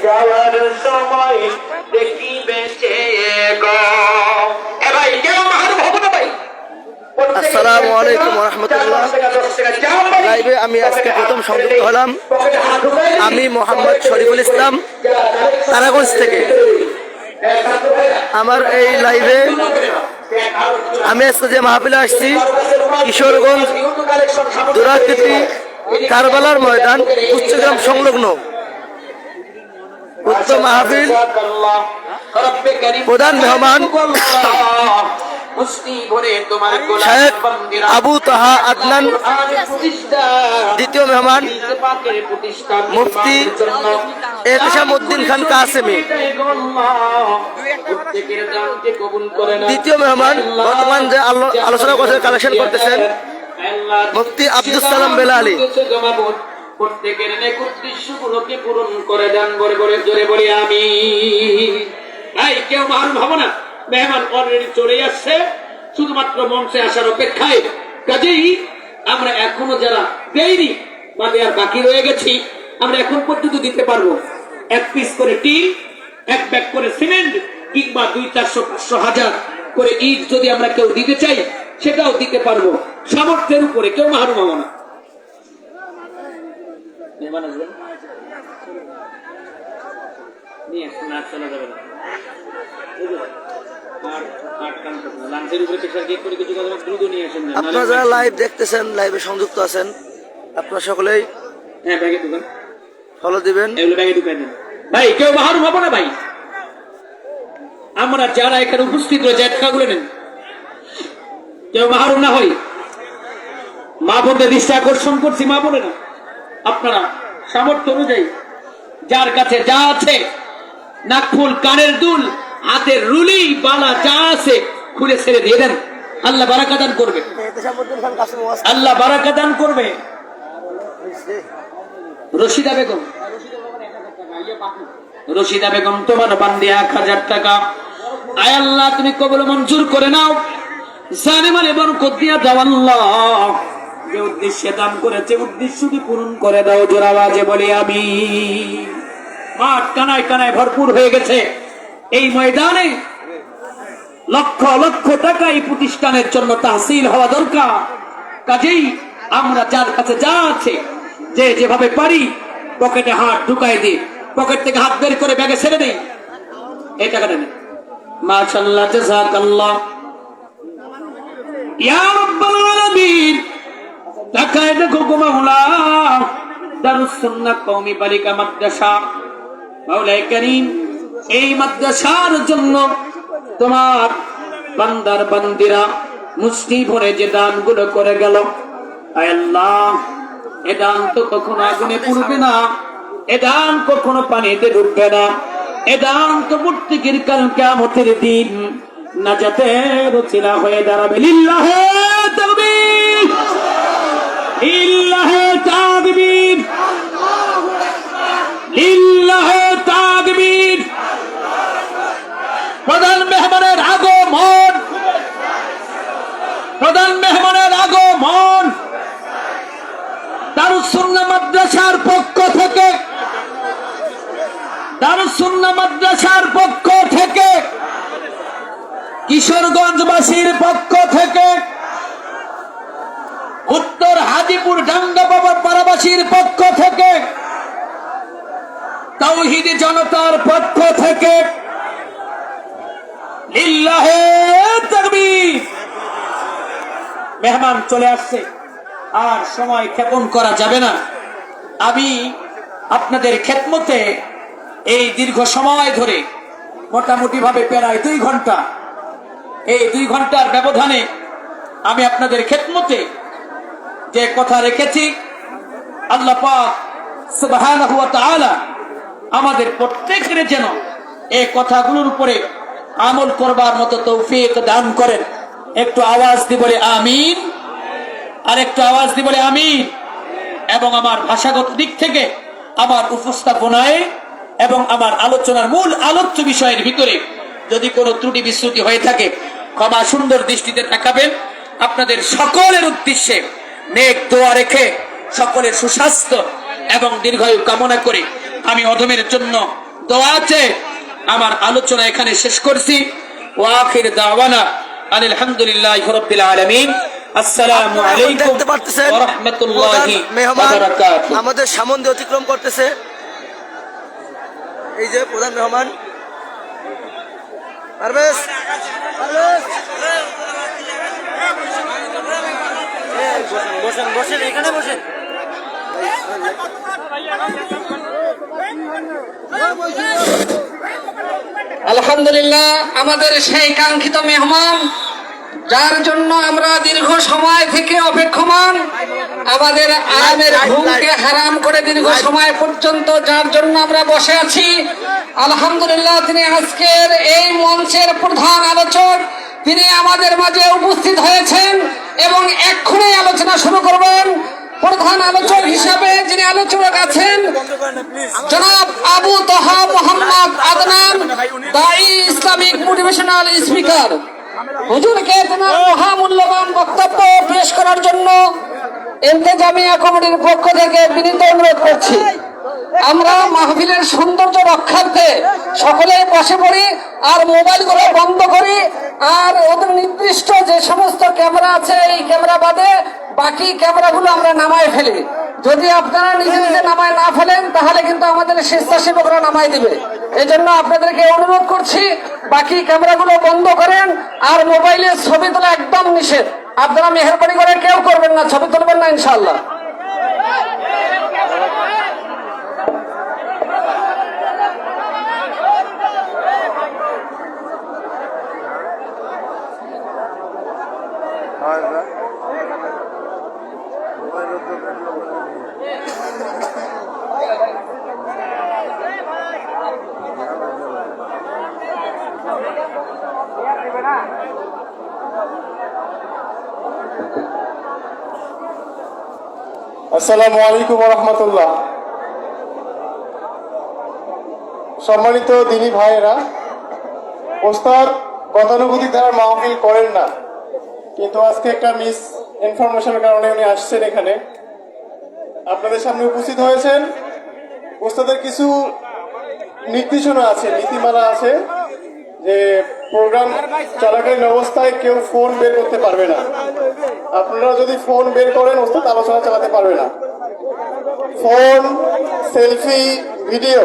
যাওয়ার সময় দেখি বেঁচে গো। এ ভাই কেউ মাহরুম হবো না ভাই। আসসালামু আলাইকুম ওয়া রাহমাতুল্লাহ। লাইভে আমি আজকে প্রথম সংযুক্ত হলাম। আমি মোহাম্মদ শরীফুল ইসলাম, তারাগঞ্জ থেকে। আমার এই লাইভে আমি আজকে যে মাহফিলে আসছি, কিশোরগঞ্জ দুরাকৃতি কারবালার ময়দান উচ্চগ্রাম সংলগ্ন উক্ত মাহফিল প্রধান মেহমান শায়েখ আবু তাহা আদনান, দ্বিতীয় মেহমান মুফতি এহতেশামউদ্দিন খান কাসেমি, তৃতীয় মেহমান বর্তমান যে আলোচনা করছেন, কালেকশন করতেছেন মুফতি আব্দুস সালাম বেলালী। প্রত্যেকের নেক উদ্দেশ্যগুলোকে পূরণ করে দেন, বলে বলে জোরে বলি আমি। ভাই কেউ মাহরুম হবো না। মেহমান অলরেডি চলে আসছে, শুধুমাত্র মঞ্চে আসার অপেক্ষায়। কাজেই আমরা এখনো যারা দেইনি বা দেয়ার বাকি রয়ে গেছি, আমরা এখন পর্যন্ত দিতে পারবো 1 পিস করে টিন, 1 ব্যাগ করে সিমেন্ট, কিংবা 200, 400, 500, 1000 করে ইট যদি আমরা কেউ দিতে চাই সেটাও দিতে পারবো, সামর্থ্যের উপরে। কেউ মাহরুম হবো না। মেহমান আসবেন নিয়ে আসুন, আর চলা যাবে না। আপনারা যারা লাইভ দেখতেছেন, লাইভে সংযুক্ত আছেন, আপনারা সকলেই ফলো দিবেন। ভাই কেউ মাহরুম হবো না ভাই। আমরা যারা এখানে উপস্থিত রয়েছে টাকাগুলো নেন, কেউ মাহরুম না হই। মা বোনদের দৃষ্টি আকর্ষণ করছি, মা বোনে না, আপনারা সামর্থ্য অনুযায়ী যার কাছে যা আছে, নাকফুল, কানের দুল, হাতের রুলি, বালা যা আছে খুলে ছেড়ে দিয়ে দেন। আল্লাহ বারাকা দান করবে, আল্লাহ বারাকা দান করবে। রশিদা বেগম, রশিদা বেগম তোমার বান্দে 1000 টাকা। আয় আল্লাহ তুমি কবুল মঞ্জুর করে নাও, জানে মানে বরকত দিয়া দাও আল্লাহ। যে উদ্দেশ্যে দান করেছে উদ্দেশ্যটি পূরণ করে দাও, জোর আওয়াজে বলি আমি। মাঠ কানায় কানায় ভরপুর হয়ে গেছে। এই ময়দানে লক্ষ লক্ষ টাকা এই প্রতিষ্ঠানের জন্য তাহসিল হওয়া দরকার। কাজেই আমরা যার কাছে যা আছে, যে যেভাবে পারি পকেটে হাত ঢুকাই দিই, পকেট থেকে হাত বের করে ব্যাগে ছেড়ে দেই। এই টাকাটা নেই। মাশাআল্লাহ, জাযাকাল্লাহ ইয়া রাব্বাল আলামিন। টাকায় দেখো গো মাওলা, দারুস সুন্নাহ কওমি বালিকা মাদ্রাসা, মাওলাই কারীম এই মাদ্রাসার জন্য তোমার বান্দার বান্দিরা মুষ্টি ভরে যে দানগুলো করে গেল, আয় আল্লাহ এ দান তো কখনো আগুনে পুড়বে না, এ দান কখনো পানিতে ডুববে না, এ দান তো প্রত্যেকের কাল কিয়ামতের দিন নাজাতের ওসিলা হয়ে দাঁড়াবে। লিল্লাহে তাকবীর, লিল্লাহে তাকবীর, লিল্লাহে তাকবীর। প্রধান মেহমানের আগমন, প্রধান মেহমানের আগমন। দারুস সুন্নাহ মাদ্রাসার পক্ষ থেকে, দারুস সুন্নাহ মাদ্রাসার পক্ষ থেকে, কিশোরগঞ্জবাসীর পক্ষ থেকে, উত্তর হাজিপুর ডাঙ্গা পাড়াবাসীর পক্ষ থেকে, তাওহীদি জনতার পক্ষ থেকে লিল্লাহে তাকবীর। মেহমান চলে আসছে, আর সময় ক্ষেপণ করা যাবে না। আমি আপনাদের খেদমতে এই দীর্ঘ সময় ধরে মোটামুটি ভাবে প্রায় 2 ঘন্টা, এই 2 ঘন্টার ব্যবধানে আমি আপনাদের খেদমতে যে কথা রেখেছি, আল্লাহ পাক সুবহানাহু ওয়া তাআলা আমাদের প্রত্যেকের যেন এই কথাগুলোর উপরে আমল করবার মতো তৌফিক দান করেন। একটু আওয়াজ দিয়ে বলে আমিন, আর একটু আওয়াজ দিয়ে বলে আমিন। এবং আমার ভাষাগত দিক থেকে, আমার উপস্থাপনায় এবং আমার আলোচনার মূল আলোচ্য বিষয়ের ভিতরে যদি কোনো ত্রুটি বিচ্যুতি হয়ে থাকে, ক্ষমা সুন্দর দৃষ্টিতে তাকাবেন। আপনাদের সকলের উদ্দেশ্যে নেক দোয়া রেখে সকলের সুস্বাস্থ্য এবং দীর্ঘায়ু কামনা করে আমি অধমের জন্য দোয়া আছে। আমার আলোচনা এখানে শেষ করছি। ওয়া আখির দাওয়ানা আলহামদুলিল্লাহি রাব্বিল আলামিন। আসসালামু আলাইকুম দেখতে পারতেছেন ওয়া রাহমাতুল্লাহি ওয়া মেহমান বারাকাতুহু। আমাদের সামনে দিয়ে অতিক্রম করতেছে। এই যে প্রধান মেহমান পারভেজ, বসেন বসেন এখানে বসেন। আলহামদুলিল্লাহ, আমাদের সেই কাঙ্ক্ষিত মেহমান, যার জন্য আমরা দীর্ঘ সময় থেকে অপেক্ষমান, আমাদের আরামের ঘুমকে হারাম করে দীর্ঘ সময় পর্যন্ত যার জন্য আমরা বসে আছি, আলহামদুলিল্লাহ তিনি আজকের এই মঞ্চের প্রধান আলোচক। তিনি আমাদের মাঝে উপস্থিত হয়েছেন এবং এক্ষুনি আলোচনা শুরু করবেন। প্রধান আলোচক হিসাবে যিনি আলোচক আছেন জনাব আবু তোহা মোহাম্মদ আদনান, দাঈ ইসলামিক মোটিভেশনাল স্পিকার। হুজুরকে তেনার মহামূল্যবান বক্তব্য পেশ করার জন্য ইন্তেজামিয়া কমিটির পক্ষ থেকে বিনীত অনুরোধ করছি। আমরা মাহফিলের সৌন্দর্য রক্ষার্থে সকলেই বসে পড়ি আর মোবাইলগুলো বন্ধ করি, আর ওদের নির্দিষ্ট যে সমস্ত ক্যামেরা আছে এই ক্যামেরা বাদে বাকি ক্যামেরাগুলো আমরা নামায় ফেলি। যদি আপনারা নিজে নিজে নামায় না ফেলেন তাহলে কিন্তু আমাদের স্বেচ্ছাসেবকরা নামায় দিবে। এই জন্য আপনাদেরকে অনুরোধ করছি বাকি ক্যামেরাগুলো বন্ধ করেন, আর মোবাইলে ছবি তোলা একদম নিষেধ। আপনারা মেহেরবানি করে কেউ করবেন না, ছবি তুলবেন না ইনশাআল্লাহ। আসসালামু আলাইকুম ওয়া রাহমাতুল্লাহ। সম্মানিত দিনী ভাইয়েরা, ওস্তাদ গতানুগতিক ধারার মাহফিল করেন না, কিন্তু আজকে একটা মিস ইনফরমেশনের কারণে উনি আসছেন এখানে আপনাদের সামনে উপস্থিত হয়েছেন। ওস্তাদের কিছু নির্দেশনা আছে, নীতিমালা আছে যে প্রোগ্রাম চলাকালীন অবস্থায় কেউ ফোন বের করতে পারবে না। আপনারা যদি ফোন বের করেন ওস্তাদ আলোচনা চালাতে পারবে না। ফোন, সেলফি, ভিডিও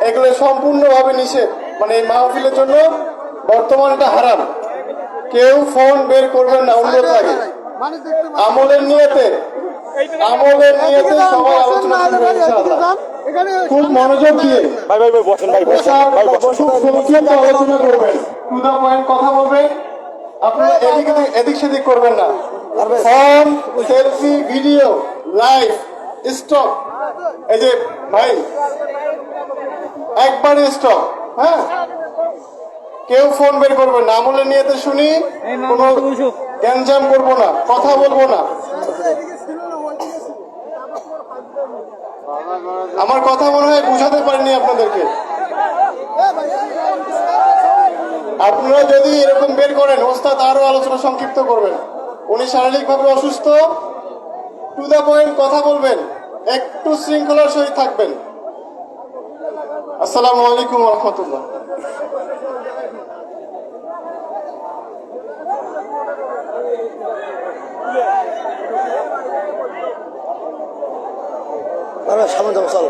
এগুলো সম্পূর্ণভাবে নিষেধ। মানে এই মাহফিলের জন্য বর্তমানে এটা হারাম। কেউ ফোন বের করবেন না, অনুরোধ লাগে। আমলের নিয়তে সবাই আলোচনা শুরু হবে ইনশাআল্লাহ। খুব মনোযোগ দিয়ে খুব সংক্ষিপ্ত আলোচনা করবেন, টু দা পয়েন্ট কথা বলবেন। আপনারা এদিক সেদিক করবেন না। Phone, selfie, video, live stop. এই যে ভাই একবারে স্টপ। হ্যাঁ, কেউ ফোন বের করবেন না। আমলের নিয়তে শুনি, কোনো গ্যাঞ্জাম করবো না, কথা বলবো না। আমার কথা মনে হয় বুঝাতে পারিনি আপনাদেরকে। আপনারা যদি এরকম বের করেন ওস্তাদ আরো আলোচনা সংক্ষিপ্ত করবেন। উনি শারীরিকভাবে অসুস্থ, টু দা পয়েন্ট কথা বলবেন, একটু শৃঙ্খলার সহিত থাকবেন। আসসালামু আলাইকুম ওয়া রাহমাতুল্লাহ। সামনে যাবো, চলো।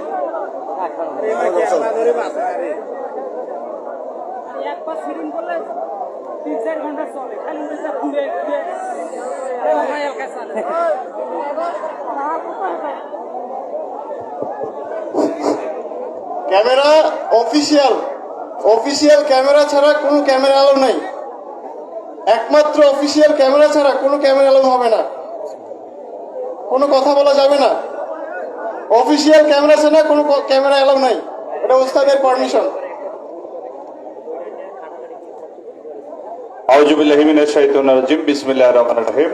একবার সিরিং করলে 3-4 ঘন্টা চলে, খালি ঘুরে ক্যামেরা অফিসিয়াল ক্যামেরা ছাড়া কোনো ক্যামেরা অ্যালাউ নাই। একমাত্র অফিসিয়াল ক্যামেরা ছাড়া কোনো ক্যামেরা অ্যালাউ হবে না, কোনো কথা বলা যাবে না। অফিসিয়াল ক্যামেরা ছাড়া কোনো ক্যামেরা অ্যালাউ নাই, এটা ওস্তাদের পারমিশন। আউযু বিল্লাহি মিনাশ শাইতানির রাজিম। বিসমিল্লাহির রহমানির রহিম।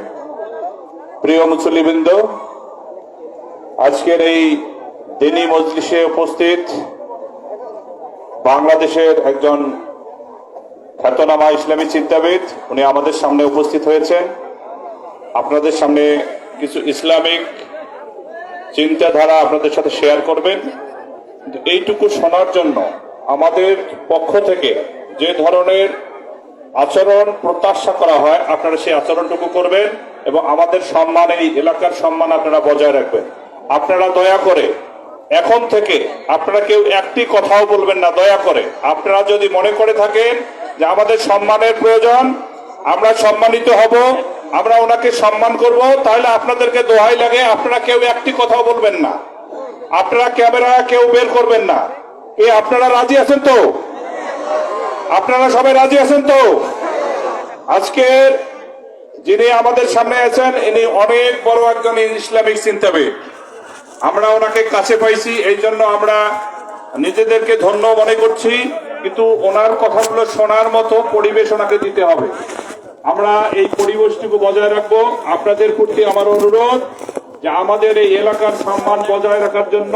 প্রিয় মুসল্লিবৃন্দ, আজকের এই দিনী মজলিসে উপস্থিত বাংলাদেশের একজন খ্যাতনামা ইসলামী চিন্তাবিদ, উনি আমাদের সামনে উপস্থিত হয়েছেন। আপনাদের সামনে কিছু ইসলামিক চিন্তাধারা আপনাদের সাথে শেয়ার করবেন। এইটুকু শোনার জন্য আমাদের পক্ষ থেকে যে ধরনের আচরণ প্রত্যাশা করা হয় আপনারা সেই আচরণটুকু করবেন এবং আমাদের সম্মান, এই এলাকার সম্মান আপনারা বজায় রাখবেন। আপনারা দয়া করে এখন থেকে আপনারা কেউ একটি কথাও বলবেন না, দয়া করে। আপনারা যদি মনে করে থাকেন যে আমাদের সম্মানের প্রয়োজন, আমরা সম্মানিত হব, আমরা ওনাকে সম্মান করব, তাহলে আপনাদেরকে দোহাই লাগে আপনারা কেউ একটি কথাও বলবেন না, আপনারা ক্যামেরা কেউ বের করবেন না। আপনারা রাজি আছেন তো? আপনারা সবাই রাজি আছেন তো? আজকের যিনি আমাদের সামনে আছেন ইনি অনেক বড় একজন ইসলামিক চিন্তাবিদ। আমরা ওনাকে কাছে পাইছি, এই জন্য আমরা নিজেদেরকে ধন্য মনে করছি, কিন্তু ওনার কথাগুলো শোনার মতো পরিবেশ ওনাকে দিতে হবে। আমরা এই পরিবেশটুকু বজায় রাখবো। আপনাদের প্রতি আমার অনুরোধ যে আমাদের এই এলাকার সম্মান বজায় রাখার জন্য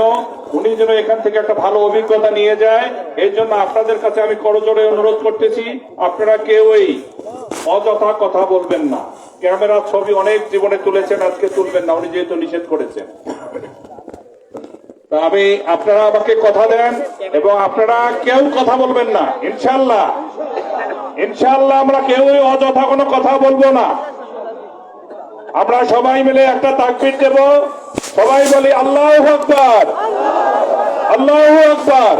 উনি যেন এখান থেকে একটা ভালো অভিজ্ঞতা নিয়ে যায়, এই জন্য আপনাদের কাছে আমি করজোড়ে অনুরোধ করতেছি, আপনারা কেউই অযথা কথা বলবেন না। ক্যামেরা ছবি অনেক জীবনে তুলেছেন, আজকে তুলবেন না, উনি যেহেতু নিষেধ করেছেন। আপনারা আমাকে কথা দেন এবং আপনারা কেউ কথা বলবেন না। ইনশাল্লাহ ইনশাল্লাহ আমরা কেউই অযথা কোনো কথা বলবো না। আমরা সবাই মিলে একটা তাকবীর দেব, সবাই বলি আল্লাহু আকবার, আল্লাহু আকবার।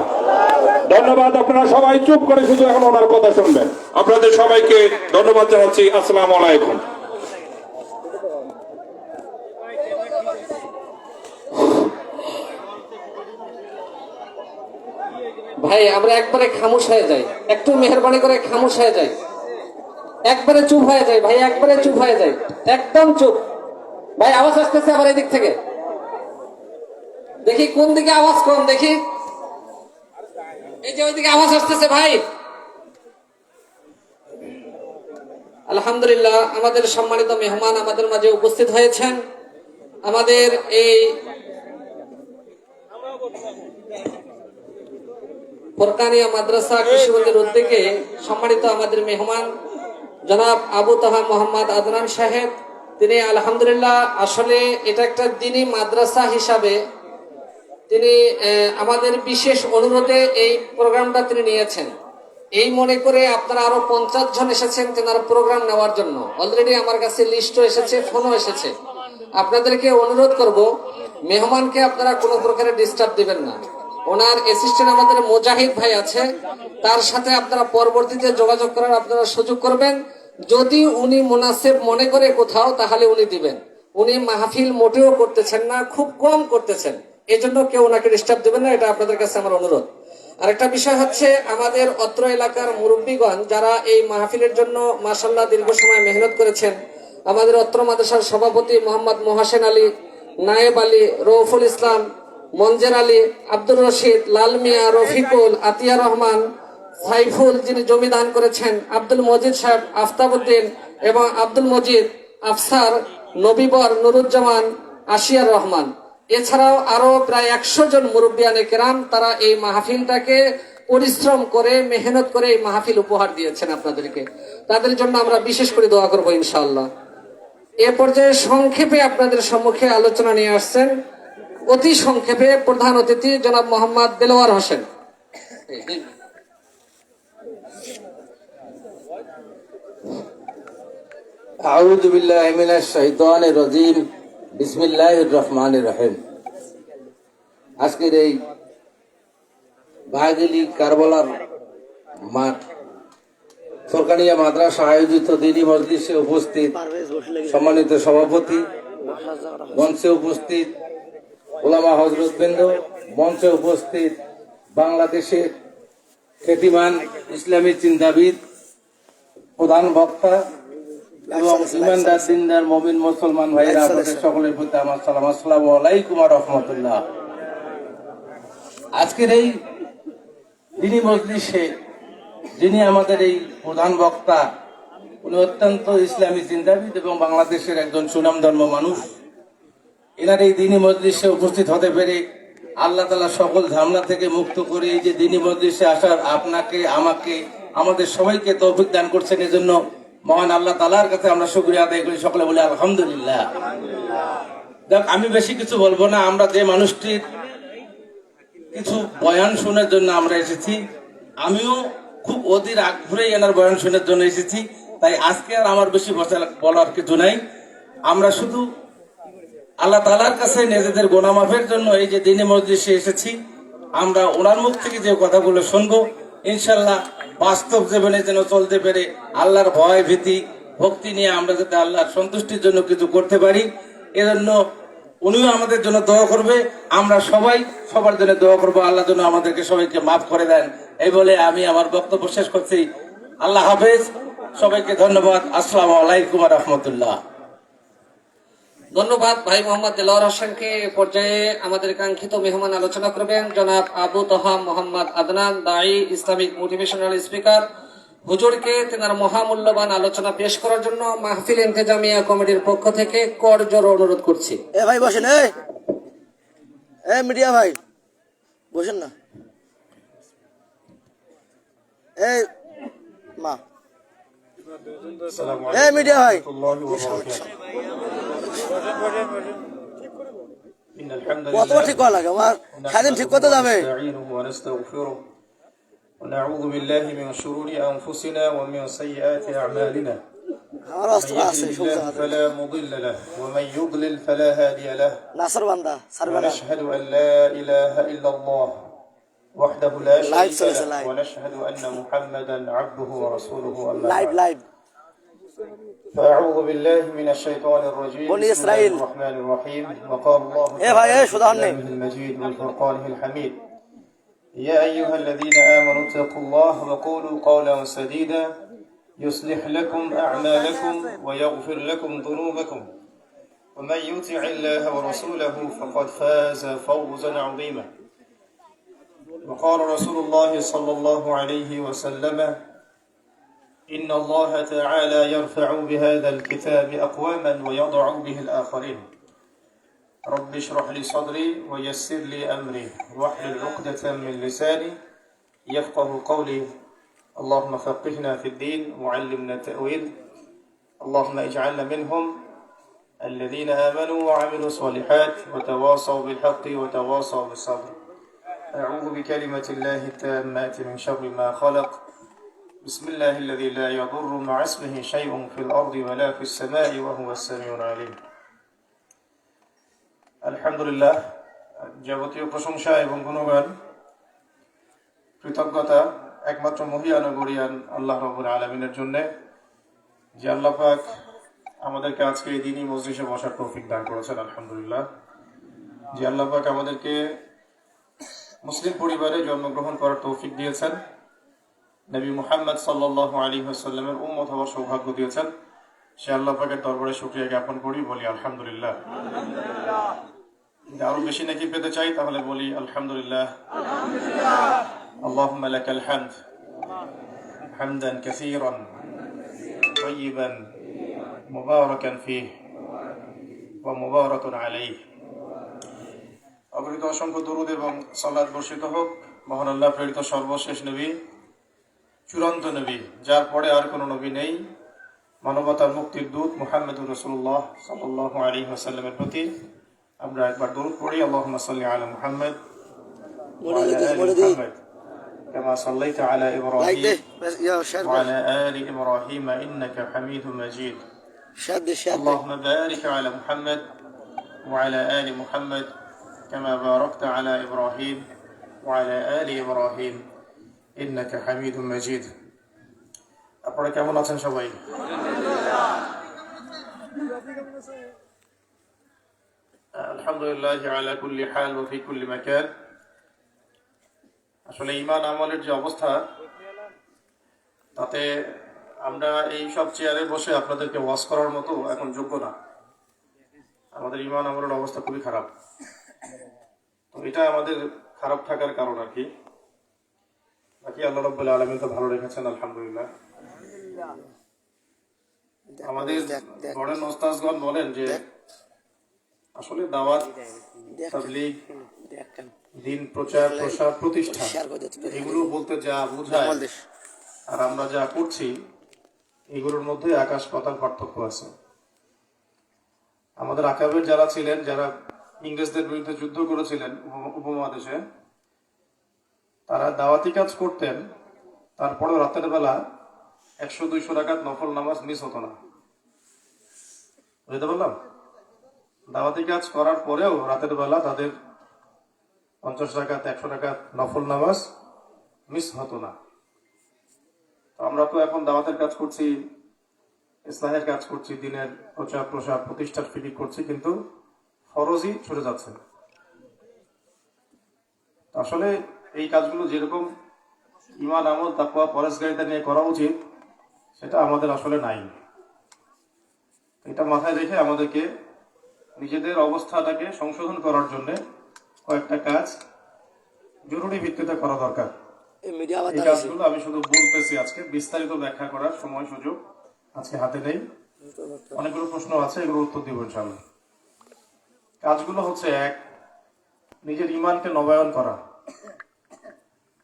ধন্যবাদ। আপনারা সবাই চুপ করে শুধু এখন ওনার কথা শুনবেন। আপনাদের সবাইকে ধন্যবাদ জানাচ্ছি। আসসালামু আলাইকুম। ভাই আমরা একবারে খামোশ হয়ে যাই, একটু মেহরবানি করে খামোশ হয়ে যাই, একবারে চুপ হয়ে যায় ভাই, একবারে চুপ হয়ে যায়, একদম চুপ। ভাই আওয়াজ আসতেছে আবার এদিক থেকে, দেখি কোন দিকে আওয়াজ কম, দেখি এই যে ওইদিকে আওয়াজ আসতেছে ভাই। আলহামদুলিল্লাহ, আমাদের সম্মানিত মেহমান আমাদের মাঝে উপস্থিত হয়েছেন। আমাদের এই ফোরকানিয়া মাদ্রাসা কিশোরগঞ্জের উদ্যোগে সম্মানিত আমাদের মেহমান জনাব আবু তাহা মোহাম্মদ আদনান সাহেব, তিনি আলহামদুলিল্লাহ আসলে এটা একটা দিনী মাদ্রাসা হিসাবে তিনি আমাদের বিশেষ অনুরোধে এই প্রোগ্রামটা তিনি নিয়েছেন। এই মনে করে আপনারা আরো 50 জন এসেছেন তেনার প্রোগ্রাম নেওয়ার জন্য। অলরেডি আমার কাছে লিস্টও এসেছে, ফোনও এসেছে। আপনাদেরকে অনুরোধ করব, মেহমানকে আপনারা কোনো প্রকারে ডিস্টার্ব দিবেন না। ওনার অ্যাসিস্ট্যান্ট আমাদের মুজাহিদ ভাই আছে, তার সাথে আপনারা পরবর্তীতে যোগাযোগ করার আপনারা সুযোগ করবেন। যদি উনি মুনাসিব মনে করে কোথাও, তাহলে উনি দিবেন। উনি মাহফিল মোটেও করতেছেন না, খুব কম করতেছেন, এই জন্য কেউ ওনাকে ডিস্টার্ব দেবেন না, এটা আপনাদের কাছে আমার অনুরোধ। আরেকটা বিষয় হচ্ছে, আমাদের অত্র এলাকার মুরব্বীগণ যারা এই মাহফিলের জন্য মাশাআল্লাহ দীর্ঘ সময় মেহনত করেছেন, আমাদের অত্র মাদ্রাসার সভাপতি মোহাম্মদ মোহাসেন আলী, নায়েব আলী, রৌফুল ইসলাম, মঞ্জের আলী, আব্দুর রশিদ, লাল মিয়া, রফিকুল, আতিয়া রহমান, সাইফুল যিনি জমি দান করেছেন, আব্দুল মজিদ সাহেব, আফতাবউদ্দিন এবং আব্দুল মজিদ, আফসার, নবীবর, নুরুজ্জামান, আশিয়ার রহমান, এছাড়াও আরো প্রায় 100 জন মুরব্বিয়ানে কেরাম, তারা এই মাহফিলটাকে পরিশ্রম করে মেহনত করে এই মাহফিল উপহার দিয়েছেন আপনাদেরকে। তাদের জন্য আমরা বিশেষ করে দোয়া করবো ইনশাআল্লাহ। এ পর্যায়ে সংক্ষেপে আপনাদের সম্মুখে আলোচনা নিয়ে আসছেন অতি সংক্ষেপে প্রধান অতিথি জনাব মোহাম্মদ দেলোয়ার হোসেন। আউযু বিল্লাহি মিনাশ শাইতানির রাজিম। বিসমিল্লাহির রহমানির রহিম। আজকের এই বাগেলি কারবালার মাঠ ফোরকানিয়া মাদ্রাসা আয়োজিত দিনী মজলিসে উপস্থিত সম্মানিত সভাপতি, মঞ্চে উপস্থিত ওলামা হযরতবৃন্দ, মঞ্চে উপস্থিত বাংলাদেশের খ্যাতিমান ইসলামী চিন্তাবিদ, প্রধান বক্তা এবং ইমানদার দিনদার মুমিন মুসলমান ভাইয়েরা, আপনাদের সকলের প্রতি আমার সালাম। আসসালামু আলাইকুম ওয়া রাহমাতুল্লাহ। আজকের এই দিনী মজলিসে যিনি আমাদের এই প্রধান বক্তা, উনি অত্যন্ত ইসলামী চিন্তাবিদ এবং বাংলাদেশের একজন সুনামধন্য মানুষ। এনার এই দিনী মজলিসে উপস্থিত হতে পেরে আল্লাহ তাআলা সকল ঝামেলা থেকে মুক্ত করে এই যে দিনী মজলিসে আসার আপনাকে, আমাকে, আমাদের সবাইকে তৌফিক দান করছেন, এজন্য মহান আল্লাহ তাআলার কাছে আমরা শুকরিয়া আদায় করি। সকলে বলি আলহামদুলিল্লাহ। দেখ, আমি বেশি কিছু বলবো না। আমরা যে মানুষটির কিছু বয়ান শোনার জন্য আমরা এসেছি। আমিও খুব অধীর আগ্রহে এনার বয়ান শোনার জন্য এসেছি। তাই আজকে আর আমার বেশি বলার কিছু নাই। আমরা শুধু আল্লাহ তাআলার কাছে নিজেদের গুনাহ মাফের জন্য এই যে দিনে মজলিসে এসেছি, আমরা ওনার মুখ থেকে যে কথাগুলো শুনবো ইনশাল্লাহ বাস্তব জীবনে যেন চলতে পেরে আল্লাহর ভয় ভীতি ভক্তি নিয়ে আমরা যাতে আল্লাহর সন্তুষ্টির জন্য কিছু করতে পারি, এজন্য উনিও আমাদের জন্য দোয়া করবে, আমরা সবাই সবার জন্য দোয়া করবো। আল্লাহ যেন আমাদেরকে সবাইকে মাফ করে দেন। এই বলে আমি আমার বক্তব্য শেষ করছি। আল্লাহ হাফেজ, সবাইকে ধন্যবাদ। আসসালামু আলাইকুম ওয়া রাহমাতুল্লাহ। ধন্যবাদ ভাই মোহাম্মদ দেলোয়ার হোসেনকে। এ পর্যায়ে আমাদের কাঙ্ক্ষিত মেহমান আলোচনা করবেন জনাব আবু তহা মোহাম্মদ আদনান, দায়ী, ইসলামিক মোটিভেশনাল স্পিকার। হুজুরকে তেনার মহামূল্যবান আলোচনা পেশ করার জন্য মাহফিল ইন্তেজামিয়া কমিটির পক্ষ থেকে করজোড়ে অনুরোধ করছি। এ ভাই বসেন, এ মিডিয়া ভাই বসেন না। এই মা, এ মিডিয়া ভাই কত ঠিক করা লাগে আমার স্বাধীন ঠিক করতে যাবে। ونعوذ بالله من شرور أنفسنا ومن سيئات أعمالنا আমার অস্ত্র من আছে يهده الله فلا مضل له ومن يضلل فلا هادي له নাসর বান্দা সারবানা। ونشهد أن لا إله إلا الله وحده لا لايف شريك سلسلة له لايف. ونشهد أن محمدا عبده ورسوله أما লাইভ بعد লাইভ فأعوذ بالله من الشيطان الرجيم بني بسم الله إسرائيل. الرحمن الرحيم وقال الله إيه भाई, إيه شو ده تعالى هني؟ في المجيد والفرقان الحميد يا أيها الذين آمنوا اتقوا الله وقولوا قولا سديدا يصلح لكم أعمالكم ويغفر لكم ذنوبكم ومن يطع الله ورسوله فقد فاز فوزا عظيما وقال رسول الله صلى الله عليه وسلم إن الله تعالى يرفع بهذا الكتاب أقواما ويضع به الآخرين رب اشرح لي صدري ويسر لي أمري واحلل عقدة من لساني يفقه قولي اللهم فقهنا في الدين وعلمنا التأويل اللهم اجعلنا منهم الذين آمنوا وعملوا الصالحات وتواصوا بالحق وتواصوا بالصبر أعوذ بكلمة الله التامات من شر ما خلق بسم الله الذي لا يضر مع اسمه شيء في الأرض ولا في السماء وهو السميع العليم আলহামদুলিল্লাহ, যাবতীয় প্রশংসা এবং গুণগান কৃতজ্ঞতা একমাত্র মহিয়ান ও গরিয়ান আল্লাহ রাব্বুল আলামিনের জন্য, যে আল্লাহ পাক আমাদেরকে আজকে এই দিনই মজলিসে বসার তৌফিক দান করেছেন। আলহামদুলিল্লাহ, যে আল্লাহ পাক আমাদেরকে মুসলিম পরিবারে জন্মগ্রহণ করার তৌফিক দিয়েছেন, নবী মুহাম্মদ সাল্লাল্লাহু আলাইহি ওয়াসাল্লামের উম্মত হওয়ার সৌভাগ্য দিয়েছেন, সে আল্লাহ পাকের দরবারে শুকরিয়া জ্ঞাপন করি, বলি আলহামদুলিল্লাহ। আরো বেশি নাকি পেতে চাই তাহলে বলি আলহামদুলিল্লাহ। اللهم لك الحمد حمدا كثيرا طيبا مباركا فيه ومبارك عليه। অগণিত অসংখ্য দরুদ এবং সালাত বর্ষিত হোক মহান আল্লাহ প্রেরিত সর্বশেষ নবী, চূড়ান্ত নবী, যার পরে আর কোনো নবী নেই, মানবতার মুক্তির দূত মুহাম্মদুর রাসূলুল্লাহ সাল্লাল্লাহু আলাইহি ওয়াসাল্লামের প্রতি আমরা একবার দরুদ পড়ি। আল্লাহুম্মা সাল্লি আলা মুহাম্মদ ওয়া আলা আলি মুহাম্মদ কামা সাল্লাইতা আলা ইব্রাহিম ওয়া আলা আলি ইব্রাহিম ইন্নাকা হামিদুম মাজিদ। اللهم بارك على محمد وعلى آل محمد كما باركت على إبراهيم وعلى آل إبراهيم إنك حميد مجيد। আপনারা কেমন আছেন সবাই? আলহামদুলিল্লাহ আলা কুল্লি হাল ওয়া ফি কুল্লি মাকান। আসলে ঈমান আমলের যে অবস্থা, তাতে আমরা এই সব চেয়ারে বসে আপনাদেরকে ওয়াজ করার মতো এখন যোগ্য না। আমাদের ঈমান আমলের অবস্থা খুবই খারাপ। তো এটা আমাদের খারাপ থাকার কারণ আর কি। বাকি আল্লাহ রাব্বুল আলামিন তো ভালো রেখেছেন, আলহামদুলিল্লাহ। আমাদের বড় ওস্তাদগণ বলেন যে আসলে দাওয়াত, তাবলীগ, দিন প্রচার প্রসার প্রতিষ্ঠা, এগুলো বলতে যা বোঝায় আর আমরা যা করছি এগুলোর মধ্যে আকাশ পাতাল পার্থক্য আছে। আমাদের আকাবের যারা ছিলেন, যারা ইংরেজদের বিরুদ্ধে যুদ্ধ করেছিলেন উপমহাদেশে, তারা দাওয়াতি কাজ করতেন, তারপরে রাতের বেলা 100-200 রাকাত নফল নামাজ মিস হতো না। বুঝতে পারলাম? দাওয়াতি কাজ করার পরেও রাতের বেলা তাদের 50 রাকাত 100 রাকাত নফল নামাজ মিস হতো না। তো আমরা তো এখন দাওয়াতের কাজ করছি, ইসলাহের কাজ করছি, দিনের প্রচার প্রসার প্রতিষ্ঠার ফিকির করছি, কিন্তু ফরজই ছুটে যাচ্ছে। আসলে এই কাজগুলো যেরকম ঈমান, আমল, তাকওয়া, পরেশগারিতা নিয়ে করা উচিত, সেটা আমাদের আসলে নাই। এটা মাথায় রেখে আমাদেরকে নিজেদের অবস্থাটাকে সংশোধন করার জন্য কয়েকটা কাজ জরুরি ভিত্তিতে করা দরকার। এই কাজগুলো আমি শুধু বলতেছি, আজকে বিস্তারিত ব্যাখ্যা করার সময় সুযোগ আজকে হাতে নেই। অনেকগুলো প্রশ্ন আছে, এগুলো উত্তর দিব ইনশাআল্লাহ। কাজগুলো হচ্ছে, এক, নিজের ঈমানকে নবায়ন করা।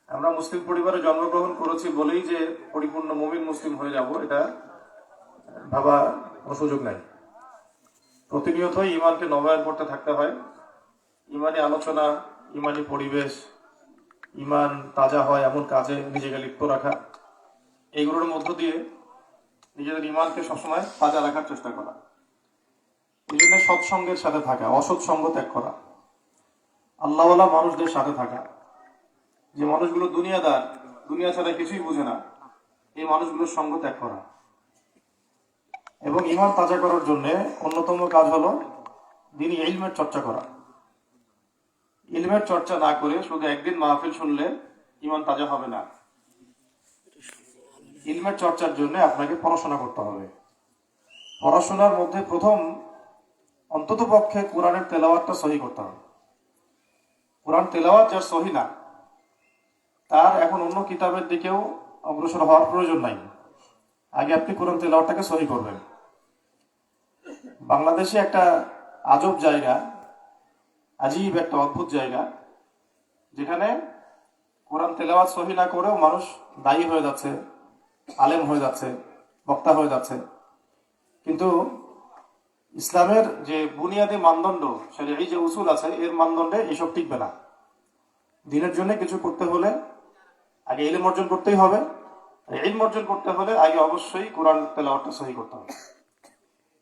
আমরা মুসলিম পরিবারে জন্মগ্রহণ করেছি বলেই যে পরিপূর্ণ মুমিন মুসলিম হয়ে যাব, এটা ভাবা কোনো সুযোগ নাই। প্রতিনিয়তই ঈমানকে নবায়ন করতে থাকতে হয়। ঈমানি আলোচনা, ঈমানি পরিবেশ, ঈমান তাজা হয় এমন কাজে নিজেকে লিপ্ত রাখা, এইগুলোর মধ্য দিয়ে নিজেদের ঈমানকে সবসময় তাজা রাখার চেষ্টা করা। এই জন্য সৎসঙ্গের সাথে থাকা, অসৎ সঙ্গ ত্যাগ করা, আল্লাহওয়ালা মানুষদের সাথে থাকা। যে মানুষগুলো দুনিয়াদার, দুনিয়া ছাড়া কিছুই বুঝে না, এই মানুষগুলোর সঙ্গ ত্যাগ করা। এবং ঈমান তাজা করার জন্য অন্যতম কাজ হলো দিনী ইলমের চর্চা করা। ইলমের চর্চা না করে শুধু একদিন মাহফিল শুনলে ঈমান তাজা হবে না। ইলমের চর্চার জন্য আপনাকে পড়াশোনা করতে হবে। পড়াশোনার মধ্যে প্রথম অন্তত পক্ষে কোরআনের তেলাওয়াতটা সহি করতে হবে। কোরআন তেলাওয়াত যার সহি না, তার এখন অন্য কিতাবের দিকেও অগ্রসর হওয়ার প্রয়োজন নাই। আগে আপনি কোরআন তেলাওয়াতটাকে সহি করবেন। বাংলাদেশে একটা আজব জায়গা, আজীব একটা অদ্ভুত জায়গা, যেখানে কোরআন তেলাওয়াত সহি না করেও মানুষ দায়ী হয়ে যাচ্ছে, আলেম হয়ে যাচ্ছে, বক্তা হয়ে যাচ্ছে। কিন্তু ইসলামের যে বুনিয়াদী মানদণ্ড, শরীয়ী যে উসুল আছে, এর মানদণ্ডে এসব টিকবে না। দিনের জন্য কিছু করতে হলে আগে ইলম অর্জন করতেই হবে। ইলম অর্জন করতে হলে আগে অবশ্যই কোরআন তেলাওয়াতটা সহি করতে হবে।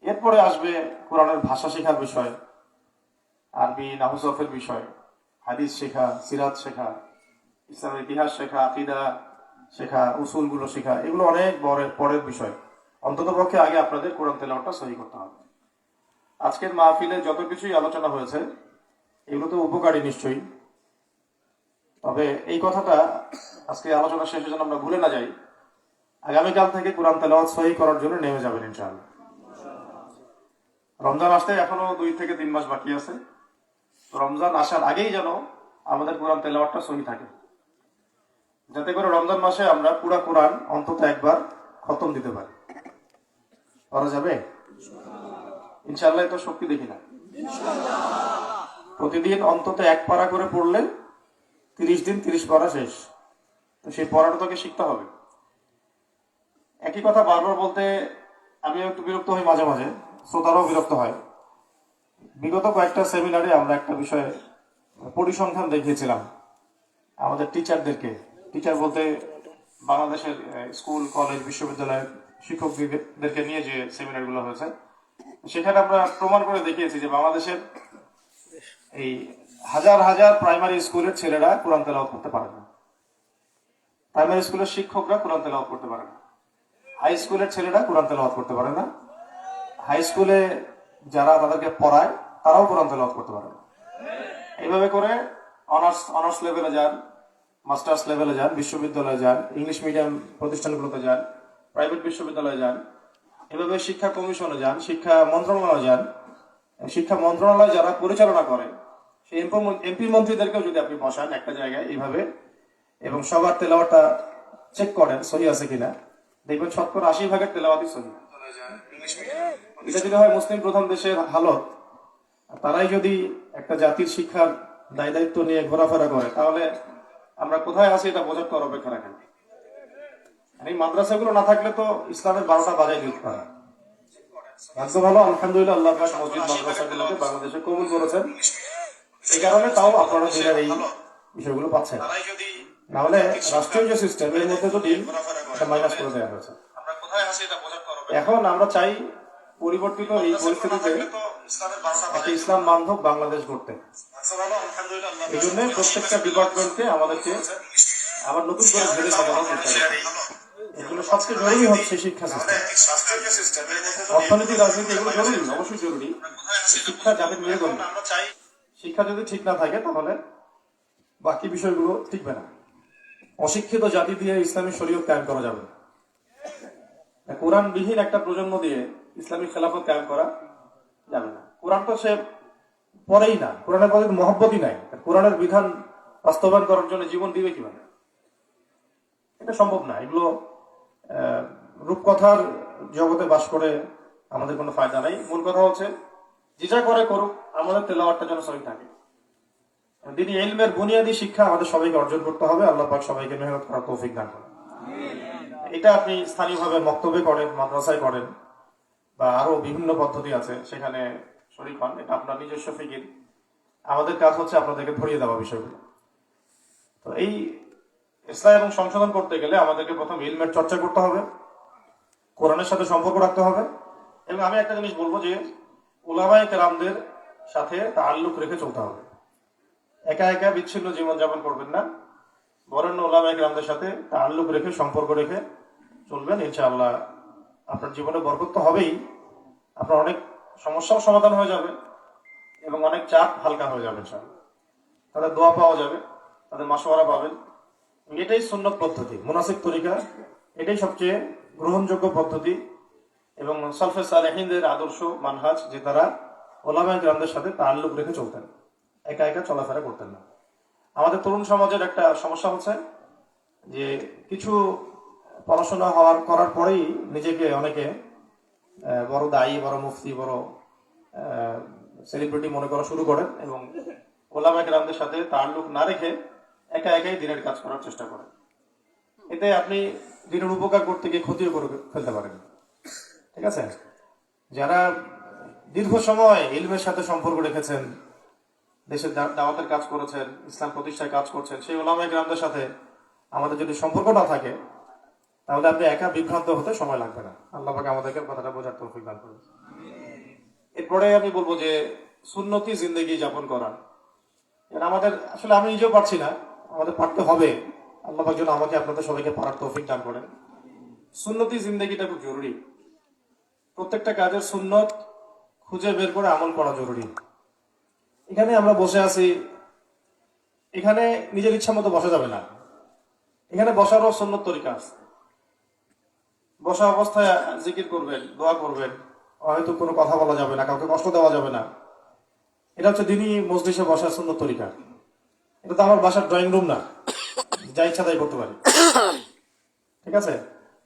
এরপরে আসবে কোরআনের ভাষা শেখার বিষয়, আরবি নাহু সরফের বিষয়, হাদিস শেখা, সিরাত শেখা, ইসলামের ইতিহাস শেখা, আকীদা শেখা, উসুলগুলো শেখা, এগুলো অনেক পরের বিষয়। অন্তত পক্ষে আগে আপনাদের কোরআন তেলাওয়াতটা সহি করতে হবে। আজকের মাহফিলে যত কিছুই আলোচনা হয়েছে, এগুলো তো উপকারী নিশ্চয়ই। তবে এই কথাটা আজকে আলোচনা শেষে যেন আমরা ভুলে না যাই, আগামীকাল থেকে কোরআন তেলাওয়াত সহি করার জন্য নেমে যাবেন ইনশাআল্লাহ। রমজান আসতে এখনো 2 থেকে 3 মাস বাকি আছে। রমজান আসার আগেই যেন আমাদের কোরআন তেলাওয়াতটা সহি থাকে, যাতে করে রমজান মাসে আমরা পুরো কোরআন অন্তত একবার খতম দিতে পারি। করা যাবে ইনশাআল্লাহ? তো শক্তি দেখি না। প্রতিদিন অন্তত 1 পারা করে পড়লে 30 দিন 30 পারা শেষ। তো সেই পড়াটা তোকে শিখতে হবে। একই কথা বারবার বলতে আমিও একটু বিরক্ত হই, মাঝে মাঝে শ্রোতারাও বিরক্ত হয়। বিগত কয়েকটা সেমিনারে আমরা একটা বিষয়ে পরিসংখ্যান দেখিয়েছিলাম আমাদের টিচারদেরকে। টিচার বলতে বাংলাদেশের স্কুল, কলেজ, বিশ্ববিদ্যালয়ের শিক্ষকদেরকে নিয়ে যে সেমিনারগুলো হয়েছে, সেখানে আমরা প্রমাণ করে দেখিয়েছি যে বাংলাদেশের এই হাজার হাজার প্রাইমারি স্কুলের ছেলেরা কোরআন তেলাওয়াত করতে পারে না। প্রাইমারি স্কুলের শিক্ষকরা কোরআন তেলাওয়াত করতে পারে না। হাই স্কুলের ছেলেরা কোরআন তেলাওয়াত করতে পারে না। হাই স্কুলে যারা তাদেরকে পড়ায় তারাও কোরআন তেলাওয়াত করতে পারে না। এইভাবে করে অনার্স লেভেলে যান, মাস্টার্স লেভেলে যান, বিশ্ববিদ্যালয়ে যান, ইংলিশ মিডিয়াম প্রতিষ্ঠানগুলোতে যান, প্রাইভেট বিশ্ববিদ্যালয়ে যান, এভাবে শিক্ষা কমিশনে যান, শিক্ষা মন্ত্রণালয়ে যান। শিক্ষা মন্ত্রণালয় যারা পরিচালনা করে, সেই এমপি মন্ত্রীদেরকেও যদি আপনি বসান একটা জায়গায় এইভাবে এবং সবার তেলাওয়াতটা চেক করেন সহি আছে কিনা, দেখবেন 80% তেলাওয়াতই সহি। এটা যদি হয় মুসলিম প্রধান দেশের হালত, তারাই যদি একটা জাতির শিক্ষার দায়িত্ব নিয়ে ঘোরাফেরা করে, তাহলে আমরা কোথায় আছি এটা বোঝার তো অপেক্ষা রাখেন। এই মাদ্রাসাগুলো না থাকলে তো ইসলামের 12টা বাজাই দিতে পারে। ভাগ্য ভালো, আলহামদুলিল্লাহ, আল্লাহ পাক মসজিদ মাদ্রাসাগুলোকে বাংলাদেশে কবুল করেছেন। এই কারণে তাও আপনারা জেলার এই বিষয়গুলো পাচ্ছেন। না হলে রাষ্ট্রীয় যে সিস্টেম এর মধ্যে যদি একটা মাইনাস করে দেওয়া হয়েছে। এখন আমরা চাই পরিবর্তিত এই পরিস্থিতিতে একটা ইসলাম বান্ধব বাংলাদেশ গড়তে। এই জন্য প্রত্যেকটা ডিপার্টমেন্টকে আমাদেরকে আবার নতুন করে ভেবে সাজানো করতে হবে। এগুলো সবচেয়ে জরুরি হচ্ছে শিক্ষা সিস্টেম, অর্থনীতি, রাজনীতি, এগুলো জরুরি, অবশ্যই জরুরি। শিক্ষা যাদের মেরুদণ্ড, শিক্ষা যদি ঠিক না থাকে তাহলে বাকি বিষয়গুলো টিকবে না। অশিক্ষিত জাতি দিয়ে ইসলামী শরীয়ত কায়েম করা যাবে না। কোরআনবিহীন একটা প্রজন্ম দিয়ে ইসলামী খেলাফত কায়েম করা যাবে না। কোরআন তো সে পড়েই না, কোরআনের প্রতি মহব্বতই নাই, কোরআনের বিধান বাস্তবায়ন করার জন্য জীবন দিবে কিভাবে? এটা সম্ভব না। এগুলো রূপকথার জগতে বাস করে আমাদের কোনো ফায়দা নাই। মূল কথা হচ্ছে যে যা করে করুক, আমাদের তেলাওয়াতটা যেন সহি থাকে। দিনী ইলমের বুনিয়াদী শিক্ষা আমাদের সবাইকে অর্জন করতে হবে। আল্লাহ পাক সবাইকে মেহনত করার তৌফিক দান করেন। এটা আপনি স্থানীয়ভাবে মক্তবে করেন, মাদ্রাসায় করেন, বা আরো বিভিন্ন পদ্ধতি আছে, সেখানে শরীক হন। এটা আপনার নিজস্ব ফিকির। আমাদের কাজ হচ্ছে আপনাদেরকে ধরিয়ে দেওয়া বিষয়গুলো। তো এই ইসলাম এবং সংশোধন করতে গেলে আমাদেরকে প্রথম ইলমের চর্চা করতে হবে, কোরআনের সাথে সম্পর্ক রাখতে হবে। এবং আমি একটা জিনিস বলবো যে উলামায়ে কেরামদের সাথে তাআল্লুক রেখে চলতে হবে। একা একা বিচ্ছিন্ন জীবনযাপন করবেন না, বরেণ্য উলামায়ে কেরামদের সাথে তাআল্লুক রেখে, সম্পর্ক রেখে চলবেন। ইনশাআল্লাহ আপনার জীবনে বরকত তো হবেই, আপনার অনেক সমস্যার সমাধান হয়ে যাবে এবং অনেক চাপ হালকা হয়ে যাবে। ইনশাআল্লাহ তাদের দোয়া পাওয়া যাবে, তাদের মাশওয়ারা পাবেন। এটাই সুন্নত পদ্ধতি, মুনাসিব তরিকা, এটাই সবচেয়ে গ্রহণযোগ্য পদ্ধতি এবং সালফে সালেহিনদের আদর্শ মানহাজ, যে তারা উলামায়ে কেরামদের সাথে তাআল্লুক রেখে চলতেন, একা একা চলাফেরা করতেন না। আমাদের তরুণ সমাজের একটা সমস্যা হচ্ছে যে কিছু পড়াশোনা করার পরেই নিজেকে অনেকে বড় দায়ী, বড় মুফতি, বড় সেলিব্রিটি মনে করা শুরু করেন এবং উলামায়ে কেরামদের সাথে তাআল্লুক না রেখে একা একাই দিনের কাজ করার চেষ্টা করেন। এতে আপনি দিনের উপকার করতে গিয়ে ক্ষতিও করে ফেলতে পারেন। ঠিক আছে? যারা দীর্ঘ সময় ইলমের সাথে সম্পর্ক রেখেছেন, দেশের দাওয়াতের কাজ করেছেন, ইসলাম প্রতিষ্ঠায় কাজ করছেন, সেই উলামায়ে কেরামদের সাথে আমাদের যদি সম্পর্ক না থাকে তাহলে আপনি একা বিভ্রান্ত হতে সময় লাগবে না। আল্লাহ পাক আমাদেরকে কথাটা বোঝার তৌফিক দান করুন। এরপরে আমি বলবো যে সুন্নতি জিন্দেগি যাপন করা। আমাদের আসলে আমি নিজেও পারছি না, আমাদের পারতে হবে। আল্লাহ পাক যেন আমাকে আপনাদের সবাইকে পারার তৌফিক দান করেন। সুন্নতি জিন্দেগিটা খুব জরুরি। প্রত্যেকটা কাজের সুন্নত খুঁজে বের করে আমল করা জরুরি। এখানে আমরা বসে আছি, এখানে নিজের ইচ্ছা মতো বসা যাবে না। এখানে বসারও সুন্নত তরিকা আছে। বসা অবস্থায় জিকির করবেন, দোয়া করবেন, হয়তো কোনো কথা বলা যাবে না, কাউকে কষ্ট দেওয়া যাবে না। এটা হচ্ছে দিনই মজলিসে বসার সুন্নত তরিকা। এটা তো আমার বাসার ড্রয়িং রুম না, যা ইচ্ছা তাই করতে পারি। ঠিক আছে?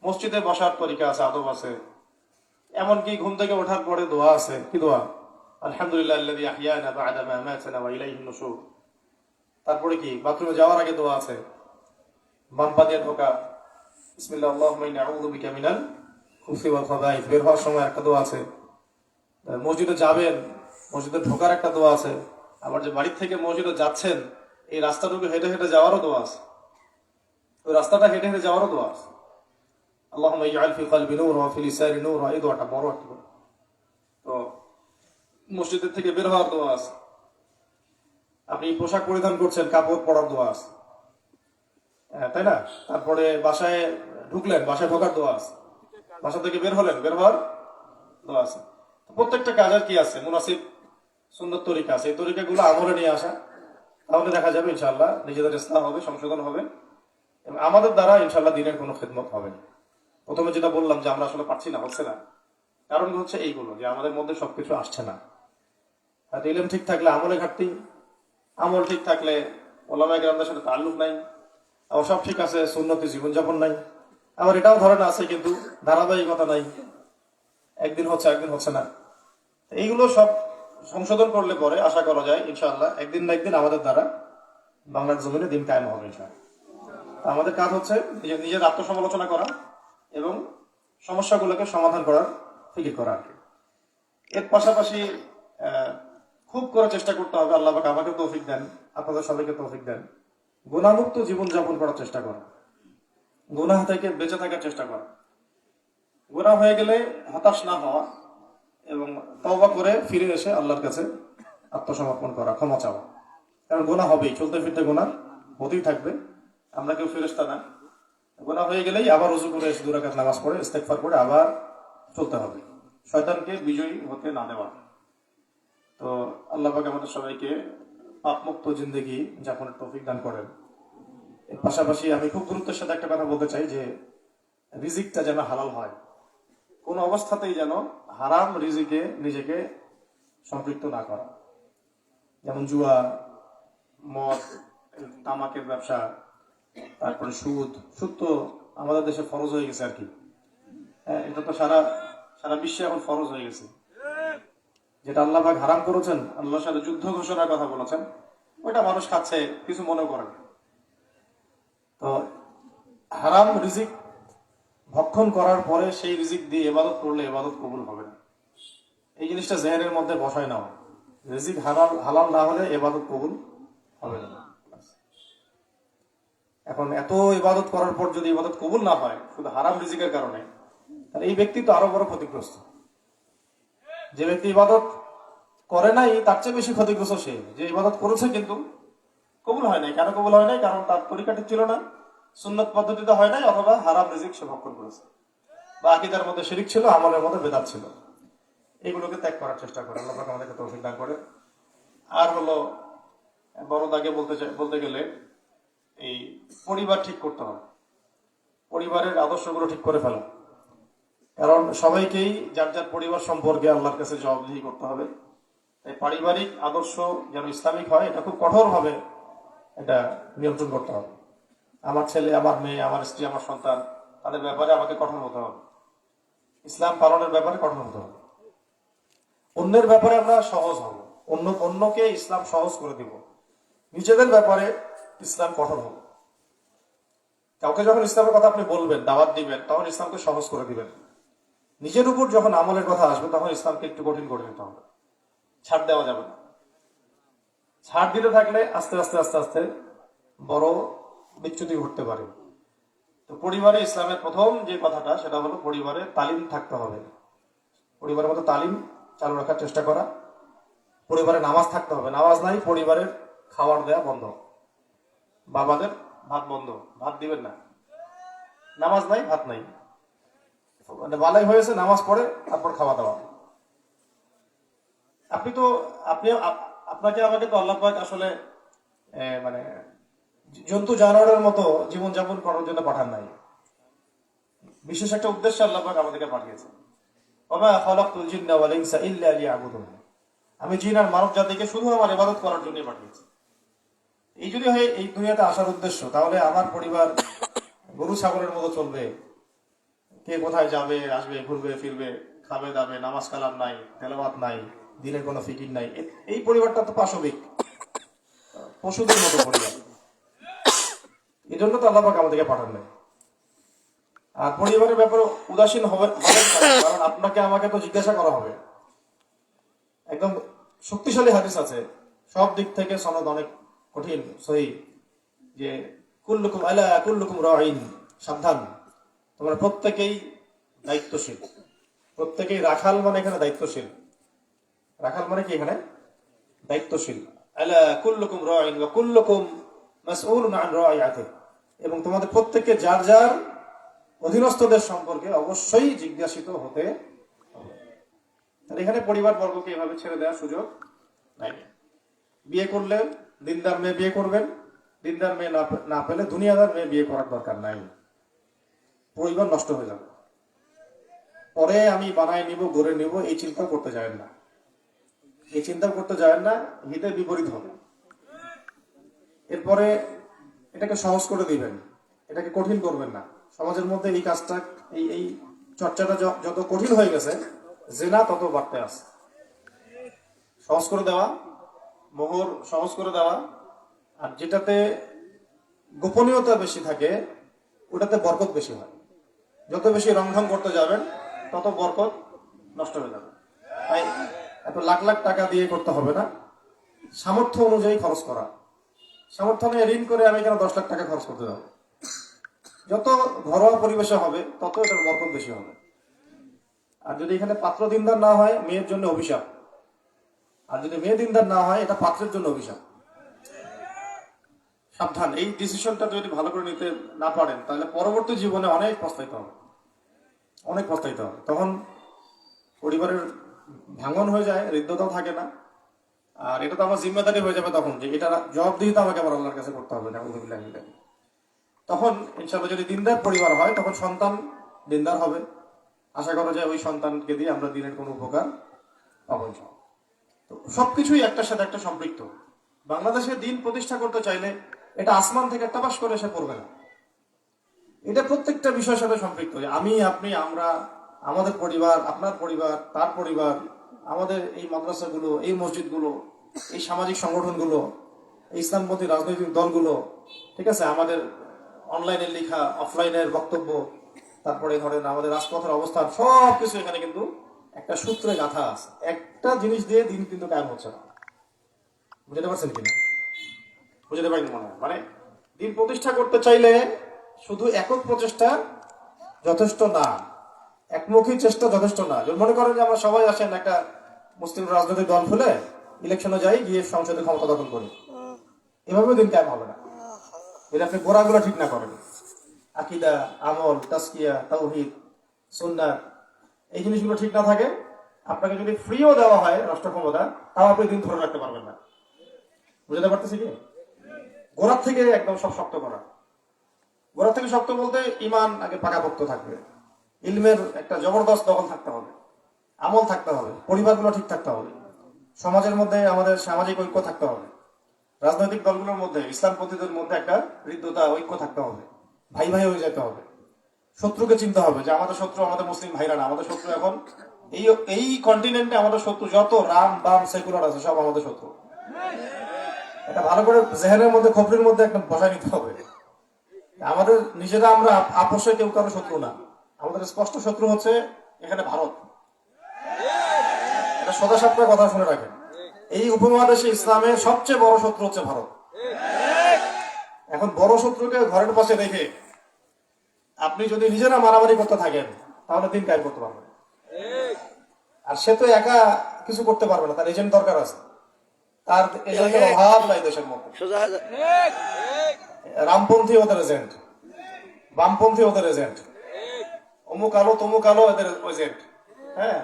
মসজিদে বসার তরিকা আছে, আদব আছে। এমনকি ঘুম থেকে ওঠার পরে দোয়া আছে। কি দোয়া? আলহামদুলিল্লাহ আল্লাযী আহইয়ানা বা'দা মা আমাতানা ওয়া ইলাইহিন নুশুর। তারপরে কি? বাথরুমে যাওয়ার আগে দোয়া আছে, বাম পা দিয়ে ঢোকা, বিসমিল্লাহ আল্লাহুম্মা ইন্নী আউযু বিকা মিনাল খুবুসি ওয়াল খাবাইস। বের হওয়ার সময় একটা দোয়া আছে। মসজিদে যাবেন, মসজিদে ঢোকার একটা দোয়া আছে। আবার যে বাড়ি থেকে মসজিদে যাচ্ছেন, এই রাস্তাটুকু হেঁটে হেঁটে যাওয়ারও দোয়া আছে। ওই রাস্তাটা হেঁটে হেঁটে যাওয়ারও দোয়া আছে। আল্লাহুম্মা ইজআল ফি কলবি নূর ওয়া ফি লিসানি নূর, এই দোয়াটা বড় একটা। তো মসজিদের থেকে বের হওয়ার দোয়া আছে। আপনি পোশাক পরিধান করছেন, কাপড় পরার দোয়া আছে, তাই না? তারপরে বাসায় ঢুকলেন, বাসায় ঢোকার দোয়া আছে। বাসা থেকে বের হলেন, বের হওয়ার দোয়া আছে। প্রত্যেকটা কাজের কি আছে? মুনাসিব সুন্নত তরিকা আছে। এই তরিকাগুলো আমলে নিয়ে আসা, তাহলে দেখা যাবে ইনশাআল্লাহ নিজেদের ইসলাম হবে, সংশোধন হবে এবং আমাদের দ্বারা ইনশাআল্লাহ দিনের কোনো খেদমত হবে না। প্রথমে যেটা বললাম যে আমরা আসলে পারছি না, হচ্ছে না, কারণ হচ্ছে এইগুলো যে আমাদের মধ্যে সবকিছু আসছে না। আর ইলম ঠিক থাকলে আমলে ঘাটতি, আমল ঠিক থাকলে উলামায়ে কেরামদের সাথে তাআল্লুক নাই, আবার সব ঠিক আছে, সুন্নতি জীবনযাপন নাই। আবার এটাও ধরেন আছে কিন্তু ধারাবাহিকতা নাই, একদিন হচ্ছে একদিন হচ্ছে না। এইগুলো সব সংশোধন করলে পরে আশা করা যায় ইনশাআল্লাহ একদিন না একদিন আমাদের দ্বারা বাংলার জমিনে দিন কায়েম হবে ইনশাআল্লাহ। আমাদের কাজ হচ্ছে নিজের আত্মসমালোচনা করা এবং সমস্যাগুলোকে সমাধান করার ফিকির করা। এর পাশাপাশি খুব করে চেষ্টা করতে হবে, আল্লাহ পাক আমাকে তৌফিক দেন, আপনাদের সবাইকে তৌফিক দেন, গুনাহমুক্ত জীবনযাপন করার চেষ্টা করা, গুনাহ থেকে বেঁচে থাকার চেষ্টা করা, গুনাহ হয়ে গেলে হতাশ না হওয়া এবং তওবা করে ফিরে এসে আল্লাহর কাছে আত্মসমর্পণ করা, ক্ষমা চাওয়া। কারণ গুনাহ হবেই, চলতে ফিরতে গুনাহ হতেই থাকবে, আমরা কেউ ফেরেশতা না। গুনাহ হয়ে গেলেই আবার ওযু করে এসে 2 রাকাত নামাজ পড়ে ইস্তেগফার করে আবার চলতে হবে, শয়তানকে বিজয়ী হতে না দেওয়া। তো আল্লাহ পাক আমাদের সবাইকে পাপমুক্ত জিন্দেগি যাপনের তৌফিক দান করেন। এর পাশাপাশি আমি খুব গুরুত্বের সাথে একটা কথা বলতে চাই যে রিজিকটা যেন হালাল হয়, কোন অবস্থাতেই যেন হারাম রিজিকে নিজেকে সম্পৃক্ত না করা। যেমন জুয়া, মদ, তামাকের ব্যবসা, তারপরে সুদ। সুদ তো আমাদের দেশে ফরজ হয়ে গেছে আর কি। হ্যাঁ, এটা তো সারা সারা বিশ্বে এখন ফরজ হয়ে গেছে। যেটা আল্লাহ পাক হারাম করেছেন, আল্লাহর সাথে যুদ্ধ ঘোষণার কথা বলেছেন, ওইটা মানুষ খাচ্ছে, কিছু মনে করে না। তো হারাম রিজিক ভক্ষণ করার পরে সেই রিজিক দিয়ে ইবাদত করলে ইবাদত কবুল হবে না। এই জিনিসটা জেহেনের মধ্যে বসায় নাও, রিজিক হালাল না হলে ইবাদত কবুল হবে না। এখন এত ইবাদত করার পর যদি ইবাদত কবুল না হয় শুধু হারাম রিজিকের কারণে, তাহলে এই ব্যক্তি তো আরো বড় ক্ষতিগ্রস্ত। যে ব্যক্তি ইবাদত করে নাই তার চেয়ে বেশি ক্ষতিগ্রস্ত সে, যে ইবাদত করেছে কিন্তু কবুল হয় নাই। কেন কবুল হয় নাই? কারণ তার পরিকাঠি ছিল না, সুন্নত পদ্ধতিতে হয় নাই, অথবা হারাম রিজিক সে ভক্ষণ করেছে, বা আকীদার মধ্যে শিরক ছিল, আমলের মধ্যে বেদাত ছিল। এগুলোকে ত্যাগ করার চেষ্টা করে আল্লাহ পাক আমাদেরকে তৌফিক দান করে। আর হলো বড় দাগে বলতে গেলে এই পরিবার ঠিক করতে হবে, পরিবারের আদর্শগুলো ঠিক করে ফেলা। কারণ সবাইকেই যার যার পরিবার সম্পর্কে আল্লাহর কাছে জবাবদিহি করতে হবে। তাই পারিবারিক আদর্শ যেন ইসলামিক হয়, এটা খুব কঠোরভাবে এটা নিয়ন্ত্রণ করতে হবে। আমার ছেলে, আমার মেয়ে, আমার স্ত্রী, আমার সন্তান, তাদের ব্যাপারে আমাকে কঠোর হতে হবে, ইসলাম পালনের ব্যাপারে কঠোর হতে হবে। অন্যের ব্যাপারে আমরা সহজ হব, অন্যকে ইসলাম সহজ করে দিব, নিজেদের ব্যাপারে ইসলাম কঠোর হবে। কাউকে যখন ইসলামের কথা আপনি বলবেন, দাওয়াত দিবেন, তখন ইসলামকে সহজ করে দিবেন। নিজের উপর যখন আমলের কথা আসবে তখন ইসলামকে একটু কঠিন করে দিতে হবে, ছাড় দেওয়া যাবে না। ছাড় দিতে থাকলে আস্তে আস্তে আস্তে আস্তে বড় বিচ্যুতি ঘটতে পারে। তো পরিবারে ইসলামের প্রথম যে কথাটা সেটা হলো পরিবারে তালিম থাকতে হবে, পরিবারের মতো তালিম চালু রাখার চেষ্টা করা। পরিবারে নামাজ থাকতে হবে, নামাজ নাই পরিবারের খাবার দেওয়া বন্ধ, বাবাদের ভাত বন্ধ, ভাত দিবেন না, নামাজ নাই ভাত নাই, মানে বালাই হয়েছে নামাজ পড়ে তারপর খাওয়া দাওয়া। আপনাকে আমাকে তো আল্লাহ পাক আসলে মানে জন্তু জানোয়ারের মতো জীবনযাপন করার জন্য পাঠান নাই, বিশেষ একটা উদ্দেশ্যে আল্লাহ পাক আমাদেরকে পাঠিয়েছে। ওমা খালাকতুল জিন্না ওয়াল ইনসা ইল্লা লিয়াবুদুন, আমি জিন আর মানব জাতিকে শুধু আমার ইবাদত করার জন্যই পাঠিয়েছি। এই যদি হয় এই দুনিয়াতে আসার উদ্দেশ্য, তাহলে আমার পরিবার গরু ছাগলের মতো চলবে, কে কোথায় যাবে আসবে, ঘুরবে ফিরবে, খাবে দাবে, নামাজ কালাম নাই, তেলাওয়াত নাই, দিনের কোনো ফিকির নাই। এই পরিবারটা তো পাশবিক, পশুদের মতো পরিবার। এই জন্য তো আল্লাহ পাক আমাদেরকে পাঠান নাই। আর পরিবারের ব্যাপারে উদাসীন হবেন না, কারণ আপনাকে আমাকে তো জিজ্ঞাসা করা হবে। একদম শক্তিশালী হাদিস আছে, সব দিক থেকে সনদ অনেক কঠিন সহিহ, যে কুল্লুকুম আলা কুল্লুকুম রাঈন, সাবধান, তোমরা প্রত্যেকেই দায়িত্বশীল। প্রত্যেকেই রাখাল, মানে এখানে দায়িত্বশীল। রাখাল মানে কি? এখানে দায়িত্বশীল। আলা কুল্লুকুম রাঈন ওয়া কুল্লুকুম মাসউলুন আন রাইয়াতিহি, এবং তোমাদের প্রত্যেককে যার যার অধীনস্থদের সম্পর্কে অবশ্যই জিজ্ঞাসিত হতে হবে। তাহলে এখানে পরিবার বর্গকে এভাবে ছেড়ে দেওয়ার সুযোগ নাই। বিয়ে করলে দিনদার মেয়ে বিয়ে করবেন, দিনদার মেয়ে না পেলে দুনিয়াদার মেয়ে বিয়ে করার দরকার নাই, পরিবার নষ্ট হয়ে যাবে। পরে আমি বানায় নিব, গড়ে নিব, এই চিন্তা করতে যাবেন না, এই চিন্তা করতে যাবেন না, হিতে বিপরীত হবে। এরপরে এটাকে সহজ করে দিবেন, এটাকে কঠিন করবেন না। সমাজের মধ্যে এই কাজটা, এই চর্চাটা যত কঠিন হয়ে গেছে, জেনা তত বাড়তে আছে। সহজ করে দেওয়া, মোহর সহজ করে দেওয়া, আর যেটাতে গোপনীয়তা বেশি থাকে ওটাতে বরকত বেশি হয়। যত বেশি রংঢং করতে যাবেন তত বরকত নষ্ট হয়ে যাবে। তাই এত লাখ লাখ টাকা দিয়ে করতে হবে না, সামর্থ্য অনুযায়ী খরচ করা। সামর্থ্য নিয়ে ঋণ করে আমি কেন 10 লাখ টাকা খরচ করতে যাবো? যত ঘরোয়া পরিবেশে হবে তত এটার বরকত বেশি হবে। আর যদি এখানে পাত্র দিনদার না হয়, মেয়ের জন্য অভিশাপ। আর যদি মেয়ে দিনদার না হয়, এটা পাত্রের জন্য অভিশাপ। সাবধান, এই ডিসিশনটা যদি ভালো করে নিতে না পারেন তাহলে পরবর্তী জীবনে অনেক পস্তাইতে হবে, অনেক পস্তাইতে হবে। তখন পরিবারের ভাঙন হয়ে যায়, হৃদ্যতাও থাকে না। আর এটা তো আমার জিম্মেদারি হয়ে যাবে তখন, যে এটা জবাবদিহিতা আমাকে আবার আল্লাহর কাছে করতে হবে। তখন ইনশাআল্লাহ যদি দিনদার পরিবার হয়, তখন সন্তান দিনদার হবে। আশা করা যায় ওই সন্তানকে দিয়ে আমরা দিনের কোনো উপকার পাবো। তো সবকিছুই একটার সাথে একটা সম্পৃক্ত। বাংলাদেশে দিন প্রতিষ্ঠা করতে চাইলে এটা আসমান থেকে টাপাস করে এসে পড়বে না। এটা প্রত্যেকটা বিষয়ের সাথে সম্পৃক্ত। যে আমি, আপনি, আমরা, আমাদের পরিবার, আপনার পরিবার, তার পরিবার, আমাদের এই মাদ্রাসাগুলো, এই মসজিদগুলো, এই সামাজিক সংগঠনগুলো, এই ইসলামপন্থী রাজনৈতিক দলগুলো, ঠিক আছে, আমাদের অনলাইনের লেখা, অফলাইনের বক্তব্য, তারপরে ধরেন আমাদের রাজপথের অবস্থান, সবকিছু এখানে কিন্তু একটা সূত্রে গাঁথা আছে। একটা জিনিস দিয়ে দিন কিন্তু কায়েম হচ্ছে না। বুঝতে পারছেন কিনা? বুঝতে পারেন মনে হয়? মানে দিন প্রতিষ্ঠা করতে চাইলে শুধু একক প্রচেষ্টা যথেষ্ট না, একমুখী চেষ্টা যথেষ্ট না। মনে করেন যে আমরা সবাই আসেন একটা মুসলিম রাজনৈতিক দল খুলে ইলেকশনে যাই, গিয়ে সংসদে ক্ষমতা দখল করি, এভাবে দিন কায়েম হবে না। যদি আপনি গোড়াগুলো ঠিক না করেন, আকীদা, আমল, তাসকিয়া, তাওহীদ, সুন্নাত, এই জিনিসগুলো ঠিক না থাকে, আপনাকে যদি ফ্রিও দেওয়া হয় রাষ্ট্র ক্ষমতা, তাও আপনি দিন ধরে রাখতে পারবেন না। বুঝতে পারতেছি কি? গোড়ার থেকে একদম সব শক্ত করা। গোড়ার থেকে শক্ত বলতে ঈমান আগে পাকাপোক্ত থাকবে, ইলমের একটা জবরদস্ত দখল থাকতে হবে, আমল থাকতে হবে, পরিবারগুলো ঠিক থাকতে হবে, সমাজের মধ্যে আমাদের সামাজিক ঐক্য থাকতে হবে, রাজনৈতিক দলগুলোর মধ্যে, ইসলামপন্থীদের মধ্যে একটা হৃদ্যতা, ঐক্য থাকতে হবে, ভাই ভাই হয়ে যেতে হবে। শত্রুকে চিনতে হবে যে আমাদের শত্রু আমাদের মুসলিম ভাইরা না, আমাদের শত্রু এখন এই কন্টিনেন্টে আমাদের শত্রু যত রাম বাম সেকুলার আছে সব আমাদের শত্রু। এটা ভালো করে জেহেনের মধ্যে, খোপড়ির মধ্যে একটা বসায় নিতে হবে। আমাদের নিজেরা আমরা আপোষে কেউ কারো শত্রু না, আমাদের স্পষ্ট শত্রু হচ্ছে এখানে ভারত। এটা সদা সপ্তাহে কথা শুনে রাখেন, এই উপমহাদেশে ইসলামের সবচেয়ে বড় শত্রু হচ্ছে ভারত। এখন বড় শত্রুকে ঘরের পাশে রেখে আপনি যদি নিজেরা মারামারি করতে থাকেন, তাহলে দিন কায়েম করতে পারবেন। আর সে তো একা কিছু করতে পারবে না, তার এজেন্ট দরকার আছে। তার এজেন্টের অভাব নাই দেশের মধ্যে। রামপন্থী ওদের এজেন্ট, বামপন্থী ওদের এজেন্ট, অমুক আলো তমুক আলো এদের এজেন্ট, হ্যাঁ,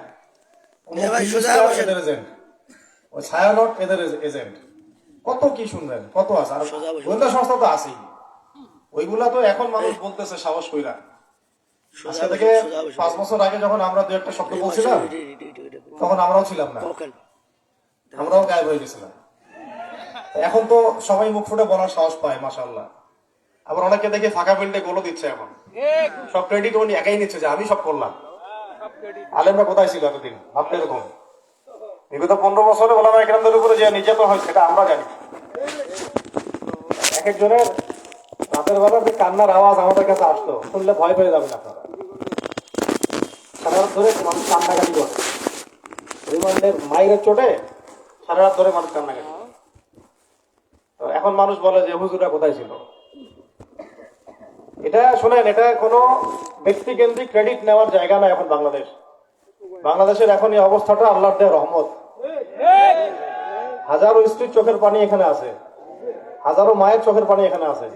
এদের এজেন্ট, ওই ছায়ানট এদের এজেন্ট। কত কি শুনবেন, কত আছে। আর গোয়েন্দা সংস্থা তো আছেই, ওইগুলা তো এখন মানুষ বলতেছে সাহস কইরা। আজকে থেকে 5 বছর আগে যখন আমরা দু একটা শব্দ বলছিলাম, তখন আমরাও ছিলাম না, আমরাও গায়েব হয়ে গেছিলাম। এখন তো সবাই মুখ ফুটে বলার সাহস পায়, মাশাআল্লাহ। আবার অনেকে দেখে ফাঁকা ফিল্ডে গোলও দিচ্ছে। এখন সব ক্রেডিট উনি একাই নিচ্ছে যে আমি সব করলাম। আলেমরা কোথায় ছিল এতদিন? ভাবতে এরকম বিগত 15 বছরে ওলামা ইকরামদের উপরে যে নির্যাতন হয় সেটা আমরা জানি। এক একজনের রাতের বেলা যে কান্নার আওয়াজ আমাদের কাছে আসতো, শুনলে ভয় পেয়ে যাবেন আপনারা। সারা রাত ধরে মানুষ কান্নাকাটি করে, রিমান্ডের মাইরের চোটে সারা রাত ধরে মানুষ কান্নাকাটি। তো এখন মানুষ বলে যে হুজুরা কোথায় ছিল। এটা শোনেন, এটা কোনো ব্যক্তিকেন্দ্রিক ক্রেডিট নেওয়ার জায়গা না। এখন বাংলাদেশের এখন এই অবস্থাটা আল্লাহর দেওয়া রহমত। হাজারো স্ত্রীর চোখের পানি এখানে আছে, হাজারো মায়ের চোখের পানি এখানে আছে,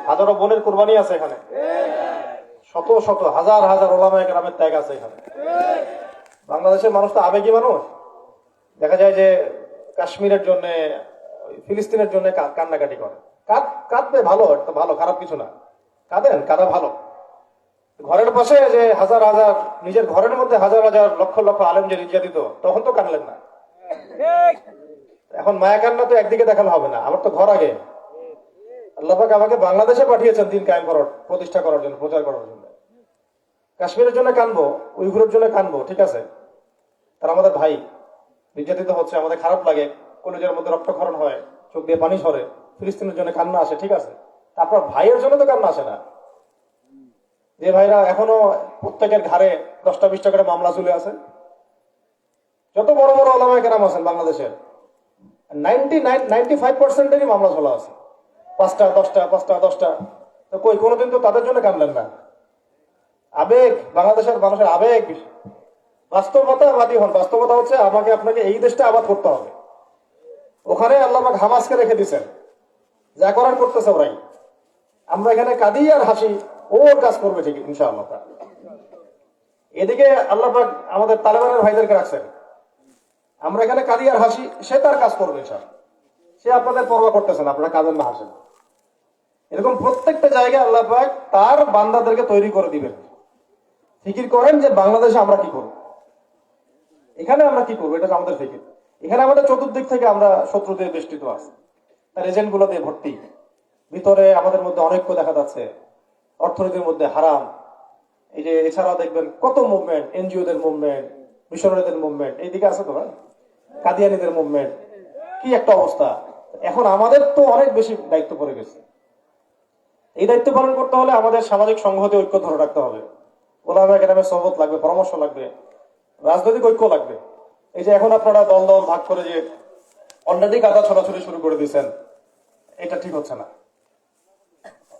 হাজারো বোনের কুরবানি আছে এখানে, শত শত হাজার হাজার ওলামায়ে কেরামের ত্যাগ আছে এখানে। বাংলাদেশের মানুষ তো আবেগী মানুষ। দেখা যায় যে কাশ্মীরের জন্য, ফিলিস্তিনের জন্য কান্নাকাটি করে। কাঁদবে, ভালো, ভালো, খারাপ কিছু না, কাঁদেন, কাঁদা ভালো। ঘরের পাশে যে হাজার হাজার, নিজের ঘরের মধ্যে হাজার হাজার লক্ষ লক্ষ আলেম যে নির্যাতিত, তখন তো কাঁদলেন না। এখন মায়া কান্না তো একদিকে দেখানো হবে না, আমার তো ঘর আগে। আল্লাহ পাক আমাকে বাংলাদেশে পাঠিয়েছেন দিন কায়েম করার, প্রতিষ্ঠা করার জন্য, প্রচার করার জন্য। কাশ্মীরের জন্য কানবো, উইঘুরের জন্য কানবো, ঠিক আছে, তারা আমাদের ভাই, নির্যাতিত হচ্ছে, আমাদের খারাপ লাগে, কলেজের মধ্যে রক্তক্ষরণ হয়, চোখ দিয়ে পানি ঝরে, ফিলিস্তিনের জন্য কান্না আসে, ঠিক আছে। তারপর ভাইয়ের জন্য তো কান্না আসে না। যে ভাইরা এখনো প্রত্যেকের ঘাড়ে 10টা-20টা করে মামলা চলে আছে, যত বড় বড় ওলামায়ে কেরাম আছেন বাংলাদেশের, 95%-এরই মামলা চলা আছে, 5টা 10টা 5টা 10টা। তো কই কোনোদিন তো তাদের জন্য কামলেন না। আবেগ, বাংলাদেশের মানুষের আবেগ, বাস্তবতাবাদী হন। বাস্তবতা হচ্ছে আমাকে আপনাকে এই দেশটা আবাদ করতে হবে। ওখানে আল্লাহ পাক হামাসকে রেখে দিচ্ছেন, যা করার করতেছে ওরাই। আমরা এখানে কাঁদি আর হাসি, ওর কাজ করবে ঠিক ইনশাআল্লাহ। এদিকে আল্লাহ পাক আমাদের তালেবানের ভাইদেরকে রাখছেন, আমরা এখানে কাঁদি আর হাসি, সে তার কাজ করবে ইনশাআল্লাহ। সে আপনাদের পরোয়া করতেছেন, আপনারা কাঁদেন না হাসেন। এরকম প্রত্যেকটা জায়গায় আল্লাহ পাক তার বান্দাদেরকে তৈরি করে দিবেন। ফিকির করেন যে বাংলাদেশে আমরা কি করব, এখানে আমরা কি করবো, এটা হচ্ছে আমাদের ফিকির। এখানে আমাদের চতুর্দিক থেকে আমরা শত্রু দিয়ে বেষ্টিত আছি, তার এজেন্ট গুলো দিয়ে ভর্তি। ভিতরে আমাদের মধ্যে অনৈক্য দেখা যাচ্ছে, অর্থনীতির মধ্যে হারাম। এই যে এছাড়াও দেখবেন কত মুভমেন্ট, এনজিওদের মুভমেন্ট, মিশনারিদের মুভমেন্ট, এইদিকে আছে তো ভাই, কাদিয়ানিদের মুভমেন্ট, কি একটা অবস্থা। এখন আমাদের তো অনেক বেশি দায়িত্ব পড়ে গেছে। এই দায়িত্ব পালন করতে হলে আমাদের সামাজিক সংহতি, ঐক্য ধরে রাখতে হবে। ওলামা কেরামের সহবত লাগবে, পরামর্শ লাগবে, রাজনৈতিক ঐক্য লাগবে। এই যে এখন আপনারা দল দল ভাগ করে যে অলরেডি কাদা ছড়াছড়ি শুরু করে দিয়েছেন, এটা ঠিক হচ্ছে না।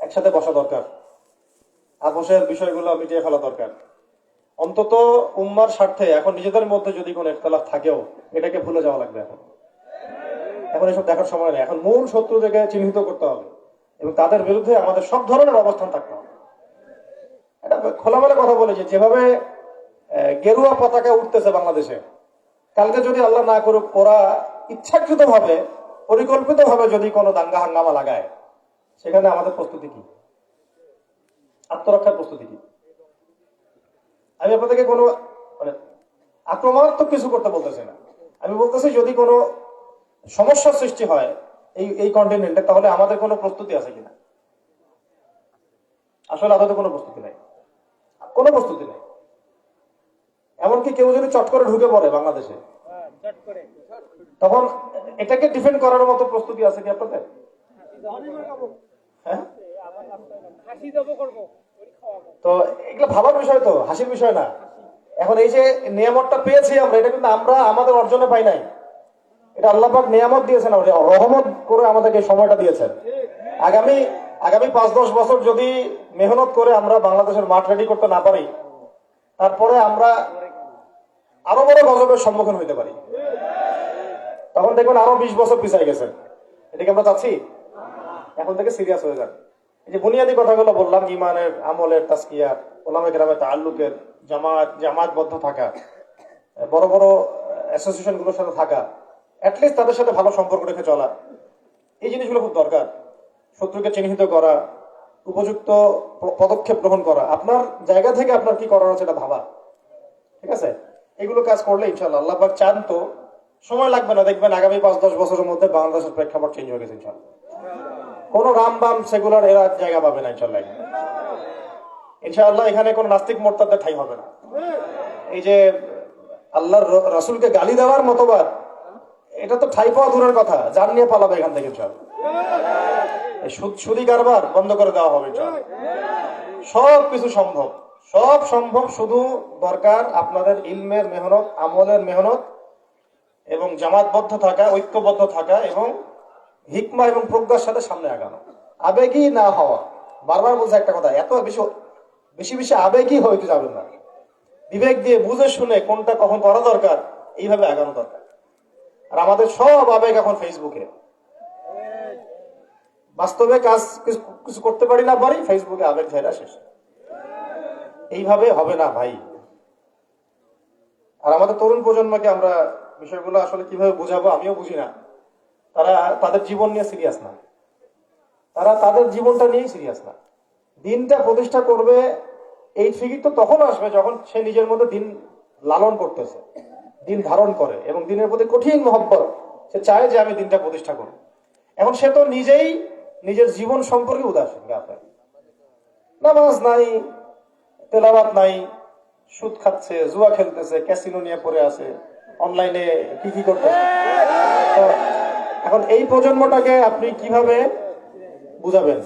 একসাথে বসা দরকার, আপোষের বিষয়গুলো মিটিয়ে ফেলা দরকার। অন্তত উম্মার স্বার্থে এখন নিজেদের মধ্যে যদি কোনো ইখতিলাফ থাকেও এটাকে ভুলে যাওয়া লাগবে। এখন এসব দেখার সময় নেই। এখন মূল শত্রুদেরকে চিহ্নিত করতে হবে এবং তাদের বিরুদ্ধে আমাদের সব ধরনের অবস্থান থাকতে হবে। এটা খোলামেলা কথা বলে যেভাবে গেরুয়া পতাকা উঠতেছে বাংলাদেশে, কালকে যদি আল্লাহ না করুক ওরা ইচ্ছাকৃত ভাবে, পরিকল্পিত ভাবে যদি কোনো দাঙ্গা হাঙ্গামা লাগায়, সেখানে আমাদের প্রস্তুতি কি, আত্মরক্ষার প্রস্তুতি কি? আমি আপনাদেরকে কোনো আক্রমণাত্মক কিছু করতে বলতেছি না। আমি বলতেছি যদি কোনো সমস্যার সৃষ্টি হয় এই কন্টিনেন্টে, তাহলে আমাদের কোনো প্রস্তুতি আছে কিনা। আসলে আদতে কোনো প্রস্তুতি নাই, কোনো প্রস্তুতি নেই। এমনকি কেউ যদি চট করে ঢুকে পড়ে বাংলাদেশে, তখন এটাকে ডিফেন্ড করার মতো প্রস্তুতি আছে কি আপনাদের? হ্যাঁ, তো এগুলো ভাবার বিষয়, তো হাসির বিষয় না। এখন এই যে নিয়ামতটা পেয়েছি আমরা, এটা কিন্তু আমরা আমাদের অর্জনে পাই নাই, এটা আল্লাহ পাক নিয়ামত দিয়েছেন, রহমত করে আমাদেরকে সময়টা দিয়েছেন। আগামী 5-10 বছর যদি মেহনত করে আমরা বাংলাদেশের মাঠ রেডি করতে না পারি, তারপরে আমরা আরো বড় গজবের সম্মুখীন হইতে পারি। তখন দেখবেন আরো 20 বছর পিছাই গেছেন। এটাকে আমরা চাচ্ছি? এখন থেকে সিরিয়াস হয়ে যান। এই যে বুনিয়াদী কথাগুলো বললাম, ইমানের, আমলের, তাসকিয়ার, ওলামা কেরামের তাআল্লুকের, জামাতবদ্ধ থাকা, বড় বড় অ্যাসোসিয়েশন গুলোর সাথে থাকা, অ্যাটলিস্ট তাদের সাথে ভালো সম্পর্ক রেখে চলা, এই জিনিসগুলো খুব দরকার। শত্রুকে চিহ্নিত করা, উপযুক্ত পদক্ষেপ গ্রহণ করা, আপনার জায়গা থেকে আপনার কি করার আছে এটা ভাবা, ঠিক আছে? এগুলো কাজ করলে ইনশাআল্লাহ আল্লাহ পাক চান তো সময় লাগবে না, দেখবেন আগামী 5-10 বছরের মধ্যে বাংলাদেশের প্রেক্ষাপট চেঞ্জ হয়ে গেছে ইনশাআল্লাহ। কোনো রামবাম সেগুলার এরা জায়গা পাবে না ইনশাআল্লাহ। ইনশাআল্লাহ এখানে কোনো নাস্তিক মোরতাদের ঠাঁই হবে না। এই যে আল্লাহর রাসূলকে গালি দেওয়ার মতবাদ, এটা তো ঠাঁই পাওয়া দূরের কথা, জান নিয়ে পালাবে এখান থেকে ইনশাআল্লাহ। সুদি কারবার বন্ধ করে দেওয়া হবে ইনশাআল্লাহ। সব কিছু সম্ভব, সব সম্ভব। শুধু দরকার আপনাদের ইলমের মেহনত, আমলের মেহনত এবং জামাতবদ্ধ থাকা, ঐক্যবদ্ধ থাকা এবং হিকমা এবং প্রজ্ঞার সাথে সামনে আগানো, আবেগী না হওয়া। বারবার বলছে একটা কথা, এত বেশি বেশি আবেগী হইতে যাবেন না। বিবেক দিয়ে বুঝে শুনে কোনটা কখন করা দরকার, এইভাবে আগানো দরকার। আর আমাদের সব আবেগ এখন ফেসবুকে। বাস্তবে কাজ কিছু করতে পারি না পারি, ফেসবুকে আবেগ ঝাইরা শেষ। এইভাবে হবে না ভাই। আর আমাদের তরুণ প্রজন্মকে আমরা বিষয়গুলো আসলে কিভাবে বুঝাবো আমিও বুঝি না। তারা তাদের জীবন নিয়ে সিরিয়াস না, তারা তাদের জীবনটা নিয়েই সিরিয়াস না। দিনটা প্রতিষ্ঠা করবে এই ফিকির তো তখন আসবে যখন সে নিজের মধ্যে দিন লালন করতেছে, দিন ধারণ করে এবং দিনের প্রতি কঠিন মহব্বত, সে চায় যে আমি দিনটা প্রতিষ্ঠা করব। এখন সে তো নিজেই নিজের জীবন সম্পর্কে উদাসীন। নামাজ নাই, তেলাওয়াত নাই, সুদ খাচ্ছে, জুয়া খেলতেছে, ক্যাসিনো নিয়ে পড়ে আছে, অনলাইনে কি করতেছে। এখন এই প্রজন্মটাকে আপনি কিভাবে বুঝাবেন?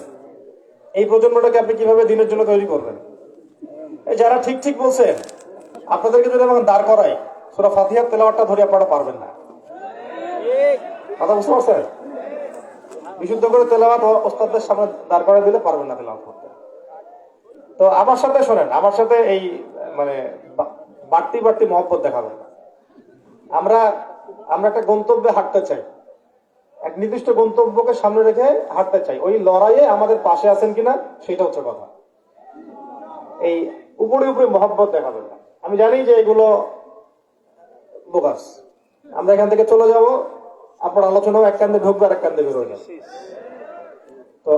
এই প্রজন্মটাকে আপনি কিভাবে দিনের জন্য তৈরি করবেন? এই যারা ঠিক ঠিক বলছেন, আপনাদেরকে যদি এখন দাঁড় করাই, সূরা ফাতিহার তেলাওয়াতটা ধরে আপনারা পারবেন না। কথা বুঝতে পারছেন? বিশুদ্ধ করে তেলাওয়াত ওস্তাদদের সামনে দাঁড় করে দিলে পারবেন না তেলাওয়াত করতে। তো আমার সাথে শোনেন, আমার সাথে এই মানে বাড়তি বাড়তি মহব্বত দেখাবেন না। আমরা একটা গন্তব্যে হাঁটতে চাই, এক নির্দিষ্ট গন্তব্যকে সামনে রেখে হাঁটতে চাই। ওই লড়াইয়ে আমাদের পাশে আছেন কিনা সেটা হচ্ছে কথা। এই উপরে উপরে মহব্বত দেখাবেন না। আমি জানি যে এগুলো বোগাস। আমরা এখান থেকে চলে যাব, আপনার আলোচনাও এক কান্দে ঢুকবে আর এক কান্দে বেরোয় যাবে। তো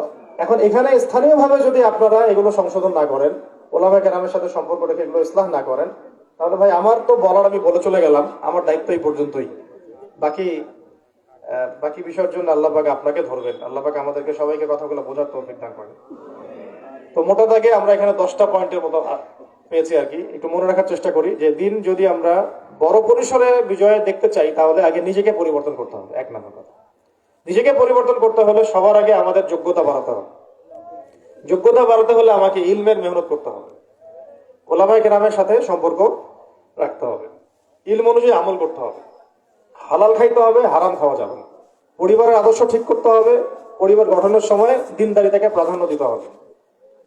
এখন এখানে স্থানীয় ভাবে যদি আপনারা এগুলো সংশোধন না করেন, ওলামা কেরামের সাথে সম্পর্ক রেখে এগুলো ইসলাহ না করেন, তাহলে ভাই আমার তো বলার আমি বলে চলে গেলাম, আমার দায়িত্ব এই পর্যন্তই। বাকি বিষয়ের জন্য আল্লাহ পাক আপনাকে ধরবেন। আল্লাহ পাক আমাদেরকে সবাইকে কথাগুলো বোঝার তৌফিক দান করেন। তো মোটা দাগে আমরা এখানে 10টা পয়েন্টের মতো পেয়েছি আর কি। একটু মনে রাখার চেষ্টা করি যে দিন যদি আমরা বড় পরিসরে বিজয় দেখতে চাই তাহলে আগে নিজেকে পরিবর্তন করতে হবে। এক নম্বর কথা, নিজেকে পরিবর্তন করতে হলে সবার আগে আমাদের যোগ্যতা বাড়াতে হবে। যোগ্যতা বাড়াতে হলে আমাকে ইলমের মেহনত করতে হবে, ওলামায়ে কেরামের সাথে সম্পর্ক রাখতে হবে, ইলম অনুযায়ী আমল করতে হবে, হালাল খাইতে হবে, হারাম খাওয়া যাবে না, পরিবারের আদর্শ ঠিক করতে হবে, পরিবার গঠনের সময় দিনদারিতাকে প্রাধান্য দিতে হবে।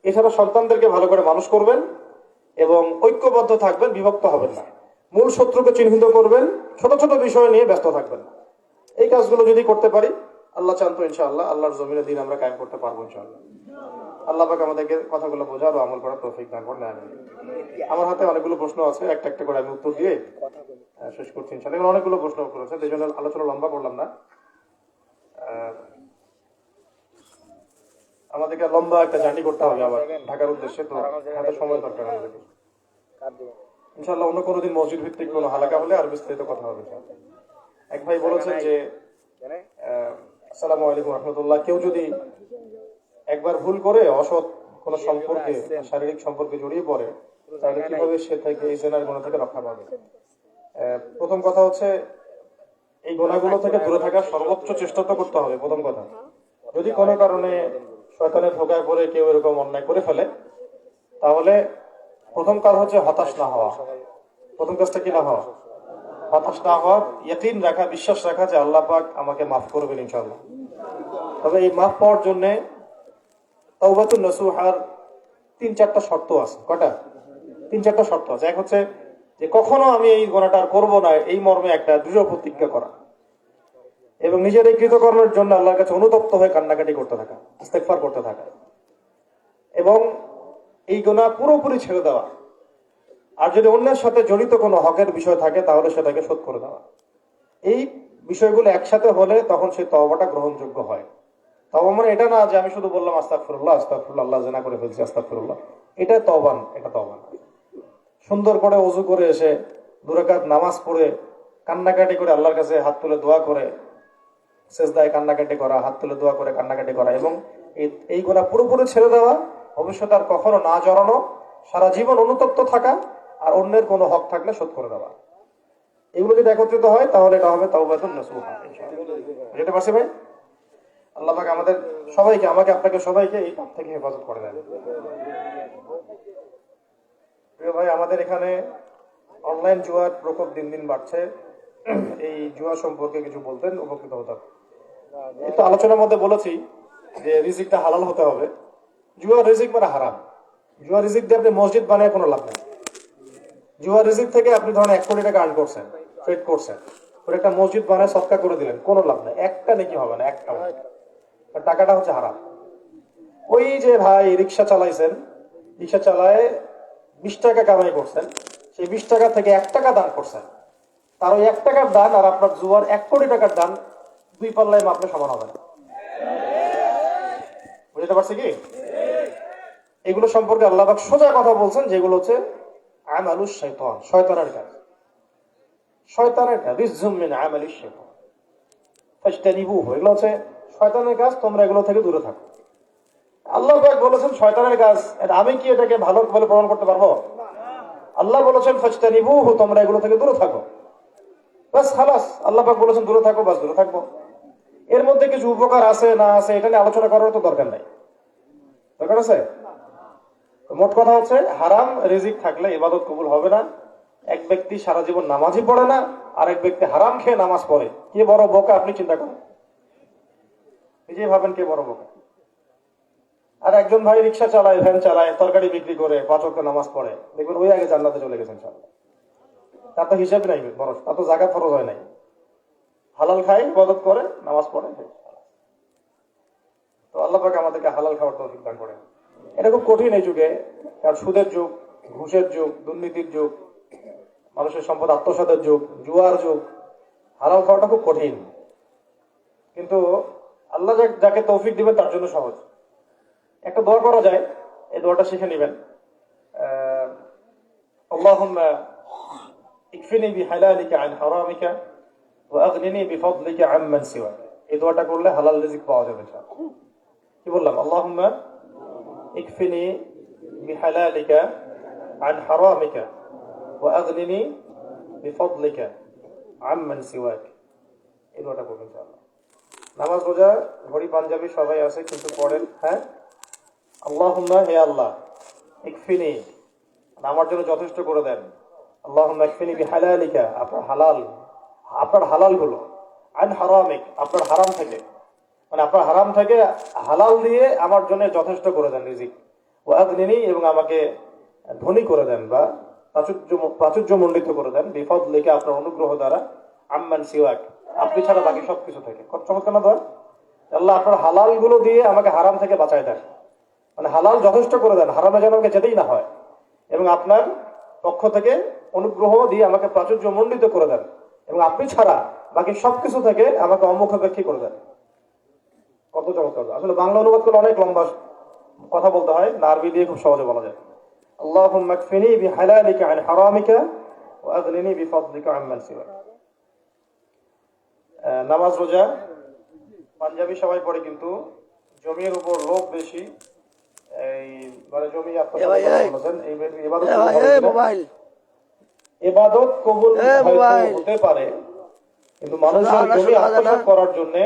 এছাড়া সন্তানদেরকে ভালো করে মানুষ করবেন এবং ঐক্যবদ্ধ থাকবেন, বিভক্ত হবেন না, মূল শত্রুকে চিহ্নিত করবেন, ছোট ছোট বিষয় নিয়ে ব্যস্ত থাকবেন না। এই কাজগুলো যদি করতে পারি, আল্লাহ চান তো ইনশাআল্লাহ আল্লাহর জমিনে দিন আমরা কায়েম করতে পারবো ইনশাআল্লাহ। আল্লাহ পাক আমাদেরকে কথাগুলো বোঝার ও আমল করার তৌফিক দান করেন। আমার হাতে অনেকগুলো প্রশ্ন আছে, একটা একটা করে আমি উত্তর দিয়ে শেষ করছি ইনশাআল্লাহ। এগুলো অনেকগুলো প্রশ্ন করেছে, এই জন্য আলোচনা লম্বা করলাম না। আমাদেরকে লম্বা একটা জার্নি করতে হবে আবার ঢাকার উদ্দেশ্যে, তো হাতে সময় দরকার আমাদেরকে ইনশাআল্লাহ। অন্য কোনোদিন মসজিদ ভিত্তিক কোনো হালাকা হলে আর বিস্তারিত কথা হবে। এক ভাই বলেছেন যে আসসালামু আলাইকুম রহমতুল্লাহ, কেউ যদি একবার ভুল করে অসৎ কোন সম্পর্কে, শারীরিক সম্পর্কে জড়িয়ে পড়ে, তাহলে কিভাবে সে থেকে এই জেনার গুণা থেকে রক্ষা পাবে? প্রথম কথা হচ্ছে এই গুণাগুলো থেকে দূরে থাকার সর্বোচ্চ চেষ্টা তো করতে হবে। প্রথম কথা, যদি কোনো কারণে শয়তানের ধোঁকায় পড়ে কেউ এরকম অন্যায় করে ফেলে, তাহলে প্রথম কাজ হচ্ছে হতাশ না হওয়া। প্রথম কাজটা কি না হওয়া? হতাশ না হওয়া, ইয়াকিন রাখা, বিশ্বাস রাখা যে আল্লাহ পাক আমাকে মাফ করবেন ইনশাআল্লাহ। তবে এই মাফ পাওয়ার জন্য তাওবাতুন নাসুহার 3-4টা শর্ত আছে। কটা? 3-4টা শর্ত আছে। এক হচ্ছে যে কখনো আমি এই গুনাহটা আর করবো না, এই মর্মে একটা দৃঢ় প্রতিজ্ঞা করা, এবং নিজের এই কৃতকর্মের জন্য আল্লাহর কাছে অনুতপ্ত হয়ে কান্নাকাটি করতে থাকা, ইস্তেগফার করতে থাকা, এবং এই গুনাহ পুরোপুরি ছেড়ে দেওয়া। আর যদি অন্যের সাথে জড়িত কোনো হকের বিষয় থাকে তাহলে সেটাকে শোধ করে দেওয়া। এই বিষয়গুলো একসাথে হলে তখন সেই তওবাটা গ্রহণযোগ্য হয়। তওবা মানে এটা না যে আমি শুধু বললাম আস্তাগফিরুল্লাহ আস্তাগফিরুল্লাহ, আল্লাহ জেনা করে ফেলছি আস্তাগফিরুল্লাহ, এটা তওবা না, এটা তওবা না। সুন্দর করে ওযু করে এসে 2 রাকাত নামাজ পড়ে কান্নাকাটি করে আল্লাহর কাছে হাত তুলে দোয়া করে, সেজদায় কান্নাকাটি করা, হাত তুলে দোয়া করে কান্নাকাটি করা, এবং এই গুনাহ পুরোপুরি ছেড়ে দেওয়া, ভবিষ্যতে আর কখনো না জড়ানো, সারা জীবন অনুতপ্ত থাকা, আর অন্যের কোনো হক থাকলে শোধ করে দেওয়া। এগুলো যদি একত্রিত হয় তাহলে এটা হবে তাওবাতুন নাসুহা ইনশাআল্লাহ। যেটা পারছি ভাই, আল্লাহ পাক আমাদের সবাইকে, আমাকে আপনাকে সবাইকে এই পাপ থেকে হেফাজত করে দেন। প্রিয় ভাই, আমাদের এখানে অনলাইন জুয়ার প্রকোপ দিন দিন বাড়ছে। এই জুয়া সম্পর্কে কিছু বলতেন, উপকৃত হতাম। এই তো আলোচনার মধ্যে বলেছি যে রিজিকটা হালাল হতে হবে। জুয়া রিজিক মানে হারাম। জুয়া রিজিক দিয়ে আপনি মসজিদ বানায় কোনো লাভ নেই। জুয়া রিজিক থেকে আপনি ধরেন 1 কোটি টাকা আর্ন করছেন, ট্রেড করছেন, ওর একটা মসজিদ বানায় সদকা করে দিলেন, কোনো লাভ নেই, একটা নেকি হবে না, একটা টাকাটা হচ্ছে হারাম। ওই যে ভাই রিক্সা চালাইছেন, রিক্সা চালায় 20 টাকা কামাই করছেন, সেই 20 টাকা থেকে 1 টাকা দান করছেন, তার ওই 1 টাকার দান আর আপনার জুয়ার 1 কোটি টাকার দান 2 পাল্লায় মাপলে সমান হবে না। বুঝতে পারছি কি? এগুলো সম্পর্কে আল্লাহ পাক সোজা কথা বলছেন, যেগুলো হচ্ছে আমালুশ শাইতান, শয়তানের কাজ, শয়তানের কাজ, রিজজুম মিন আমালিশ শাইতান ফাজতানিবুহু, এগুলো হচ্ছে শয়তানের কাজ, তোমরা এগুলো থেকে দূরে থাকো। আল্লাহ পাক বলেছেন শয়তানের কাজ, আমি কি এটাকে ভালো বলে প্রমাণ করতে পারবো? আল্লাহ বলেছেন ফাজতানিবুহু, তোমরা এগুলো থেকে দূরে থাকো, বাস খালাস। আল্লাহ পাক বলেছেন দূরে থাকো, বাস দূরে থাকবো। এর মধ্যে কিছু উপকার আছে না আছে এটা নিয়ে আলোচনা করার তো দরকার নাই, দরকার আছে? মোট কথা হচ্ছে হারাম রিজিক থাকলে ইবাদত কবুল হবে না। এক ব্যক্তি সারা জীবন নামাজই পড়ে না, আরেক ব্যক্তি হারাম খেয়ে নামাজ পড়ে, কে বড় বোকা আপনি চিন্তা করেন, নিজেই ভাবেন কে বড় বোকা। আর একজন ভাই রিক্সা চালায়, ভ্যান চালায়, তরকারি বিক্রি করে, 5 ওয়াক্ত নামাজ পড়ে, দেখবেন ওই আগে জান্নাতে চলে গেছেন সব। তার তো হিসাব নাই বড়, তার তো জাকাত ফরজ হয় নাই, হালাল খায়, ইবাদত করে, নামাজ পড়ে। তো আল্লাহ পাক আমাদেরকে হালাল খাওয়ার তৌফিক দান করেন। এটা খুব কঠিন এই যুগে, কারণ সুদের যুগ, ঘুষের যুগ, দুর্নীতির যুগ, মানুষের সম্পদ আত্মসাতের যুগ, জুয়ার যুগ। হালাল খাওয়াটা খুব কঠিন, কিন্তু আল্লাহ যাকে তৌফিক দিবেন তার জন্য সহজ। একটা দোয়া করা যায়, এই দোয়াটা শিখে নেবেন। আল্লাহুম্মা ইকফিনি বিহালালিকা আন হারামিকা ওয়া আগনিনি বিফদলিকা আম্মান সিওয়াক। এই দোয়াটা করলে হালাল রিজিক পাওয়া যাবে ইনশাআল্লাহ। কি বললাম? আল্লাহুম্মা ইকফিনি বিহালালিকা আন হারামিকা ওয়া আগনিনি বিফদলিকা আম্মান সিওয়াক। এই দোয়াটা করবেন ইনশাআল্লাহ। নামাজ রোজা ঘড়ি পাঞ্জাবি সবাই আছে, কিন্তু পড়েন। হ্যাঁ, আল্লাহুম্মা, হে আল্লাহ, ইকফিনি, আমার জন্য যথেষ্ট করে দেন। আল্লাহুম্মা ইকফিনি বিহালালিকা, আপনার হালাল গুলো, আন হারামিক, আপনার হারাম থেকে, মানে আপনার হারাম থেকে হালাল দিয়ে আমার জন্য যথেষ্ট করে দেন রিজিক। ওয়া আগনিনি, এবং আমাকে ধনী করে দেন বা প্রাচুর্যমণ্ডিত করে দেন, বিফদলিকা, আপনার অনুগ্রহ দ্বারা, আম্মান সিওয়াক, আপনি ছাড়া বাকি সবকিছু থেকে। চমৎকার না ধর? আল্লাহ আপনার হালাল গুলো দিয়ে আমাকে হারাম থেকে বাঁচায় দেন, মানে হালাল যথেষ্ট করে দেন, হারামে যেন আমাকে যেতেই না হয়, এবং আপনার পক্ষ থেকে অনুগ্রহ দিয়ে আমাকে প্রাচুর্যমণ্ডিত করে দেন, এবং আপনি ছাড়া বাকি সবকিছু থেকে আমাকে অমুখাপেক্ষী করে দেন। কত চমৎকার! আসলে বাংলা অনুবাদ করলে অনেক লম্বা কথা বলতে হয়, না আরবি দিয়ে খুব সহজে বলা যায়। আল্লাহুম্মা ইকফিনি বিহালালিকা আন হারামিকা ওয়া আগনিনি বিফদলিকা আম্মান সিওয়াক। নামাজ রোজা পাঞ্জাবি সবাই পড়ে, কিন্তু জমির উপর লোভ বেশি। এই মানে জমি ইবাদত কবুল হতে পারে, কিন্তু মানুষের জমি আত্মসাৎ করার জন্য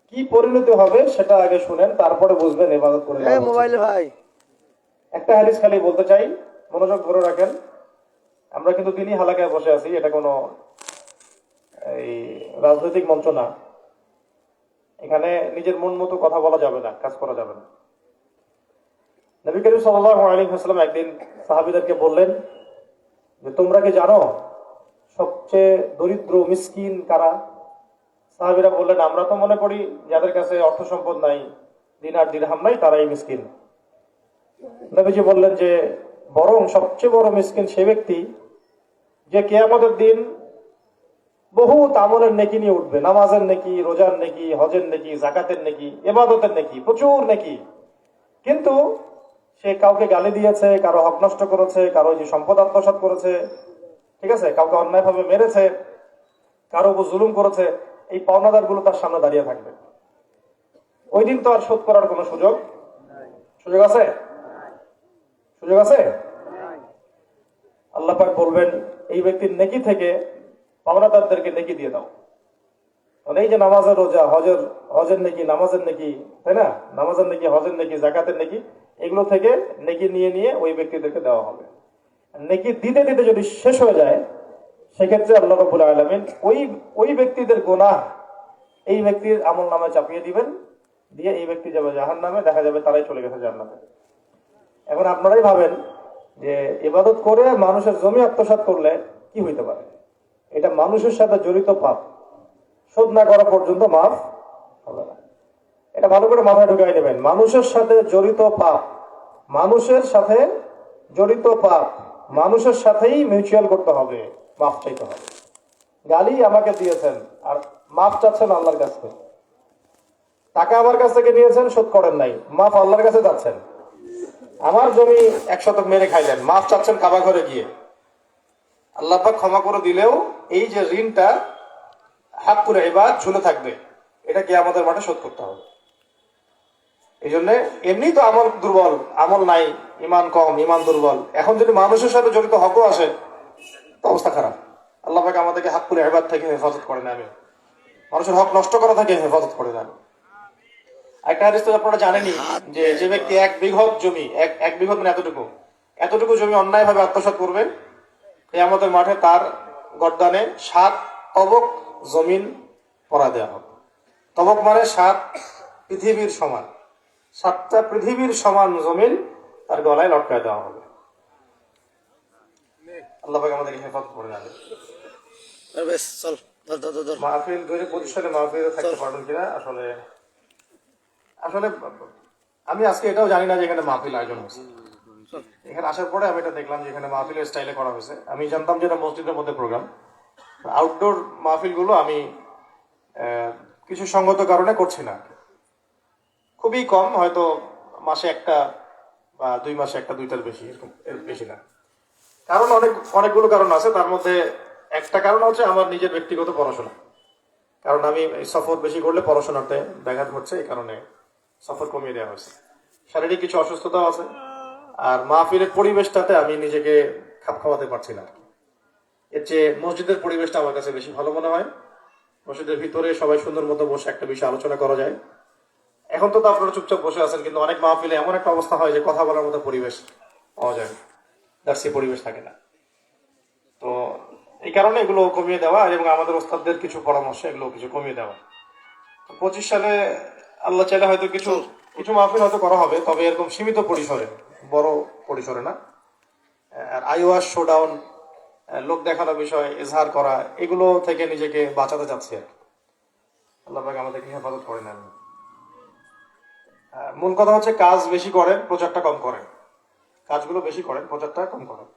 কি পরিণতি হবে সেটা আগে শুনেন, তারপরে বুঝবেন ইবাদত করে। একটা হাদিস খালি বলতে চাই, মনোযোগ ধরে রাখেন। আমরা কিন্তু দিনই হালাকায় বসে আছি, এটা কোনো এই রাজনৈতিক মঞ্চ না। এখানে নিজের মন মতো কথা বলা যাবে না, কাজ করা যাবে না। নবী করিম সাল্লাল্লাহু আলাইহি ওয়াসাল্লাম একদিন সাহাবীদেরকে বললেন যে, তোমরা কি জানো সবচেয়ে দরিদ্র মিসকিন কারা? সাহাবীরা বললেন, আমরা তো মনে করি যাদের কাছে অর্থ সম্পদ নাই, দিনার দিরহাম নাই, তারাই মিসকিন। নবীজি বললেন যে, বরং সবচেয়ে বড় মিসকিন সে ব্যক্তি যে কিয়ামতের দিন বহুত আমলের নেকি নিয়ে উঠবে, নামাজের নেকি, রোজার নেকি, হজের নেকি, যাকাতের নেকি, ইবাদতের নেকি, প্রচুর নেকি, কিন্তু সে কাউকে গালি দিয়েছে, কারো হক নষ্ট করেছে, কারো যে সম্পদ আত্মসাৎ করেছে, ঠিক আছে, কাউকে অন্যায়ভাবে মেরেছে, কারো উপর জুলুম করেছে। এই পাওনাদার গুলো তার সামনে দাঁড়িয়ে থাকবে। ওই দিন তো আর শোধ করার কোনো সুযোগ আছে? সুযোগ আছে? আল্লাহ পাক বলবেন, এই ব্যক্তির নেকি থেকে পাওনাদারদেরকে নেকি দিয়ে দাও। মানে এই যে নামাজের রোজা, হজের নেকি, নামাজের নেকি, তাই না, নামাজের নেকি, হজের নেকি, যাকাতের নেকি, এগুলো থেকে নেকি নিয়ে নিয়ে ওই ব্যক্তিদেরকে দেওয়া হবে। নেকি দিতে দিতে যদি শেষ হয়ে যায়, সেক্ষেত্রে আল্লাহ রাব্বুল আলামিন ওই ব্যক্তিদের গুনাহ এই ব্যক্তির আমল নামে চাপিয়ে দিবেন, দিয়ে এই ব্যক্তি যাবে জাহান্নামে, দেখা যাবে তারাই চলে গেছে জান্নাতে। এখন আপনারাই ভাবেন যে ইবাদত করে মানুষের জমি আত্মসাৎ করলে কি হইতে পারে? এটা মানুষের সাথে জড়িত পাপ, শোধ না করা পর্যন্ত মাফ হবে না। এটা ভালো করে মাথায় ঢুকাই নেবেন। মানুষের সাথে জড়িত পাপ, মানুষের সাথে জড়িত পাপ, মানুষের সাথেই মিউচুয়াল করতে হবে, মাফ চাইতে হবে। গালি আমাকে দিয়েছেন আর মাফ চাচ্ছেন আল্লাহর কাছে, টাকা আমার কাছ থেকে নিয়েছেন, শোধ করেন নাই, মাফ আল্লাহর কাছে যাচ্ছেন। আমার জমি 1 শতক মেরে খাইলেন, মাফ চাচ্ছেন কাবা ঘরে গিয়ে, আল্লাহ পাক ক্ষমা করে দিলেও এই যে ঋণটা হাক্কুল ইবাদ ঝুলে থাকবে, এটা কি আমাদের মাঠে শোধ করতে হবে। এই জন্য এমনি তো আমল দুর্বল, আমল নাই, ইমান কম, ইমান দুর্বল, এখন যদি মানুষের সাথে জড়িত হকও আসে তো অবস্থা খারাপ। আল্লাহ পাক আমাদেরকে হাক্কুল ইবাদ থেকে হেফাজত করে না, আমি মানুষের হক নষ্ট করা থেকে হেফাজত করে না। একটা হাদিস তো আপনারা জানেনই, যে ব্যক্তি 1 বিঘত জমি, 1 বিঘত মানে এতটুকু জমি অন্যায়ভাবে আত্মসাৎ করবে, কিয়ামতের মাঠে তার গর্দানে 7 তবক জমিন পরা দেওয়া হবে। তবক মানে 7 পৃথিবীর সমান, 7টা পৃথিবীর সমান জমিন তার গলায় লটকায় দেওয়া হবে। আল্লাহ পাক আমাদেরকে হেফাজত করে নেবে। পারভেজ চল, ধর ধর ধর ধর। মাহফিল 2025 সালে মাহফিলে থাকতে পারবেন কিনা আসলে আসলে আমি আজকে এটাও জানি না যে এখানে মাহফিল আয়োজন হচ্ছে। এখানে আসার পরে আমি এটা দেখলাম যে এখানে মাহফিলের স্টাইলে করা হয়েছে। আমি জানতাম যে এটা মসজিদের মধ্যে প্রোগ্রাম। আউটডোর মাহফিলগুলো আমি কিছু সঙ্গত কারণে করছি না, খুবই কম, হয়তো মাসে একটা বা 2 মাসে একটা, 2টার বেশি, এরকম এর বেশি না। কারণ অনেকগুলো কারণ আছে, তার মধ্যে একটা কারণ হচ্ছে আমার নিজের ব্যক্তিগত পড়াশোনা। কারণ আমি এই সফর বেশি করলে পড়াশোনাতে ব্যাঘাত ঘটছে, এই কারণে সফর কমিয়ে দেওয়া হয়েছে। শারীরিক কিছু অসুস্থতাও আছে, আর মাহফিলের পরিবেশটাতে আমি নিজেকে খাপ খাওয়াতে পারছি না। এর চেয়ে মসজিদের পরিবেশটা আমার কাছে বেশি ভালো মনে হয়। মসজিদের ভিতরে সবাই সুন্দর মতো বসে একটা বিষয় আলোচনা করা যায়। এখন তো আপনারা চুপচাপ বসে আছেন, কিন্তু অনেক মাহফিলে এমন একটা অবস্থা হয় যে কথা বলার মতো পরিবেশ পাওয়া যায়, দার্সি পরিবেশ থাকে না। তো এই কারণে এগুলো কমিয়ে দেওয়া এবং আমাদের ওস্তাদদের কিছু পরামর্শ, এগুলো কিছু কমিয়ে দেওয়া। 25 সালে আল্লাহ চাইলে হয়তো কিছু মাহফিল হয়তো করা হবে, তবে এরকম সীমিত পরিসরে, বড় পরিসরে না। আর আইওয়াস শোডাউন, লোক দেখানো বিষয়, এজহার করা, এগুলো থেকে নিজেকে বাঁচাতে চাচ্ছি আর কি। আল্লাহ পাক আমাদেরকে হেফাজত করে নেন। মূল কথা হচ্ছে কাজ বেশি করেন, প্রচারটা কম করেন। কাজগুলো বেশি করেন, প্রচারটা কম করেন।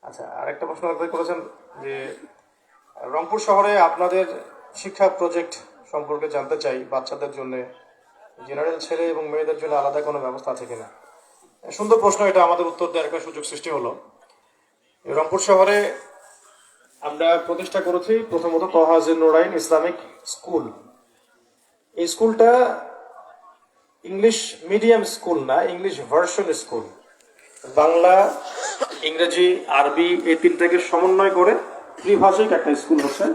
আচ্ছা, আরেকটা প্রশ্ন আপনি করেছেন যে রংপুর শহরে আপনাদের শিক্ষা প্রজেক্ট সম্পর্কে জানতে চাই। বাচ্চাদের জন্য জেনারেল ছেলে এবং মেয়েদের জন্য আলাদা কোনো ব্যবস্থা আছে কিনা? সুন্দর প্রশ্ন, এটা আমাদের উত্তর দেওয়ার একটা সুযোগ সৃষ্টি হলো। রংপুর শহরে আমরা প্রতিষ্ঠা করেছি প্রথমত তহাজির নুরাইন ইসলামিক স্কুল। এই স্কুলটা ইংলিশ মিডিয়াম স্কুল না, ইংলিশ ভার্সন স্কুল। বাংলা, ইংরেজি, আরবি এই তিনটাকে সমন্বয় করে ত্রিভাষিক একটা স্কুল হচ্ছে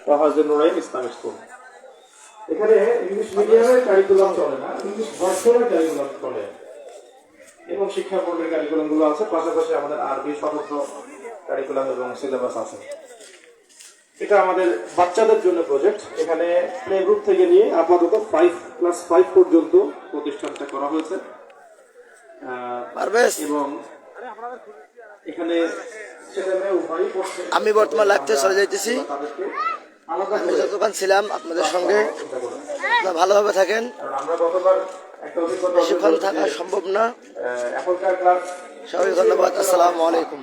তহাজির নুরাইন ইসলামিক স্কুল। এখানে ইংলিশ মিডিয়ামের কারিকুলাম চলে না, ইংলিশ ভার্সনের কারিকুলাম চলে এবং শিক্ষা বোর্ডের কারিকুলাম গুলো আছে। পাশাপাশি আমাদের আরবি স্বতন্ত্র কারিকুলাম এবং সিলেবাস আছে। এটা আমাদের বাচ্চাদের জন্য প্রজেক্ট। এখানে প্লে গ্রুপ থেকে নিয়ে আপাতত 5 পর্যন্ত প্রতিষ্ঠানটা করা হয়েছে এবং এখানে ছেলে মেয়ে উভয়ই পড়ছে। আমি বর্তমান লাইফে চলে যাইতেছি। আমি যতক্ষণ ছিলাম আপনাদের সঙ্গে, আপনারা ভালোভাবে থাকেন। আমরা গতবার একটা অভিজ্ঞতা বেশিক্ষণ থাকা সম্ভব না। এখনকার ক্লাস সবাই ধন্যবাদ। আসসালামু আলাইকুম।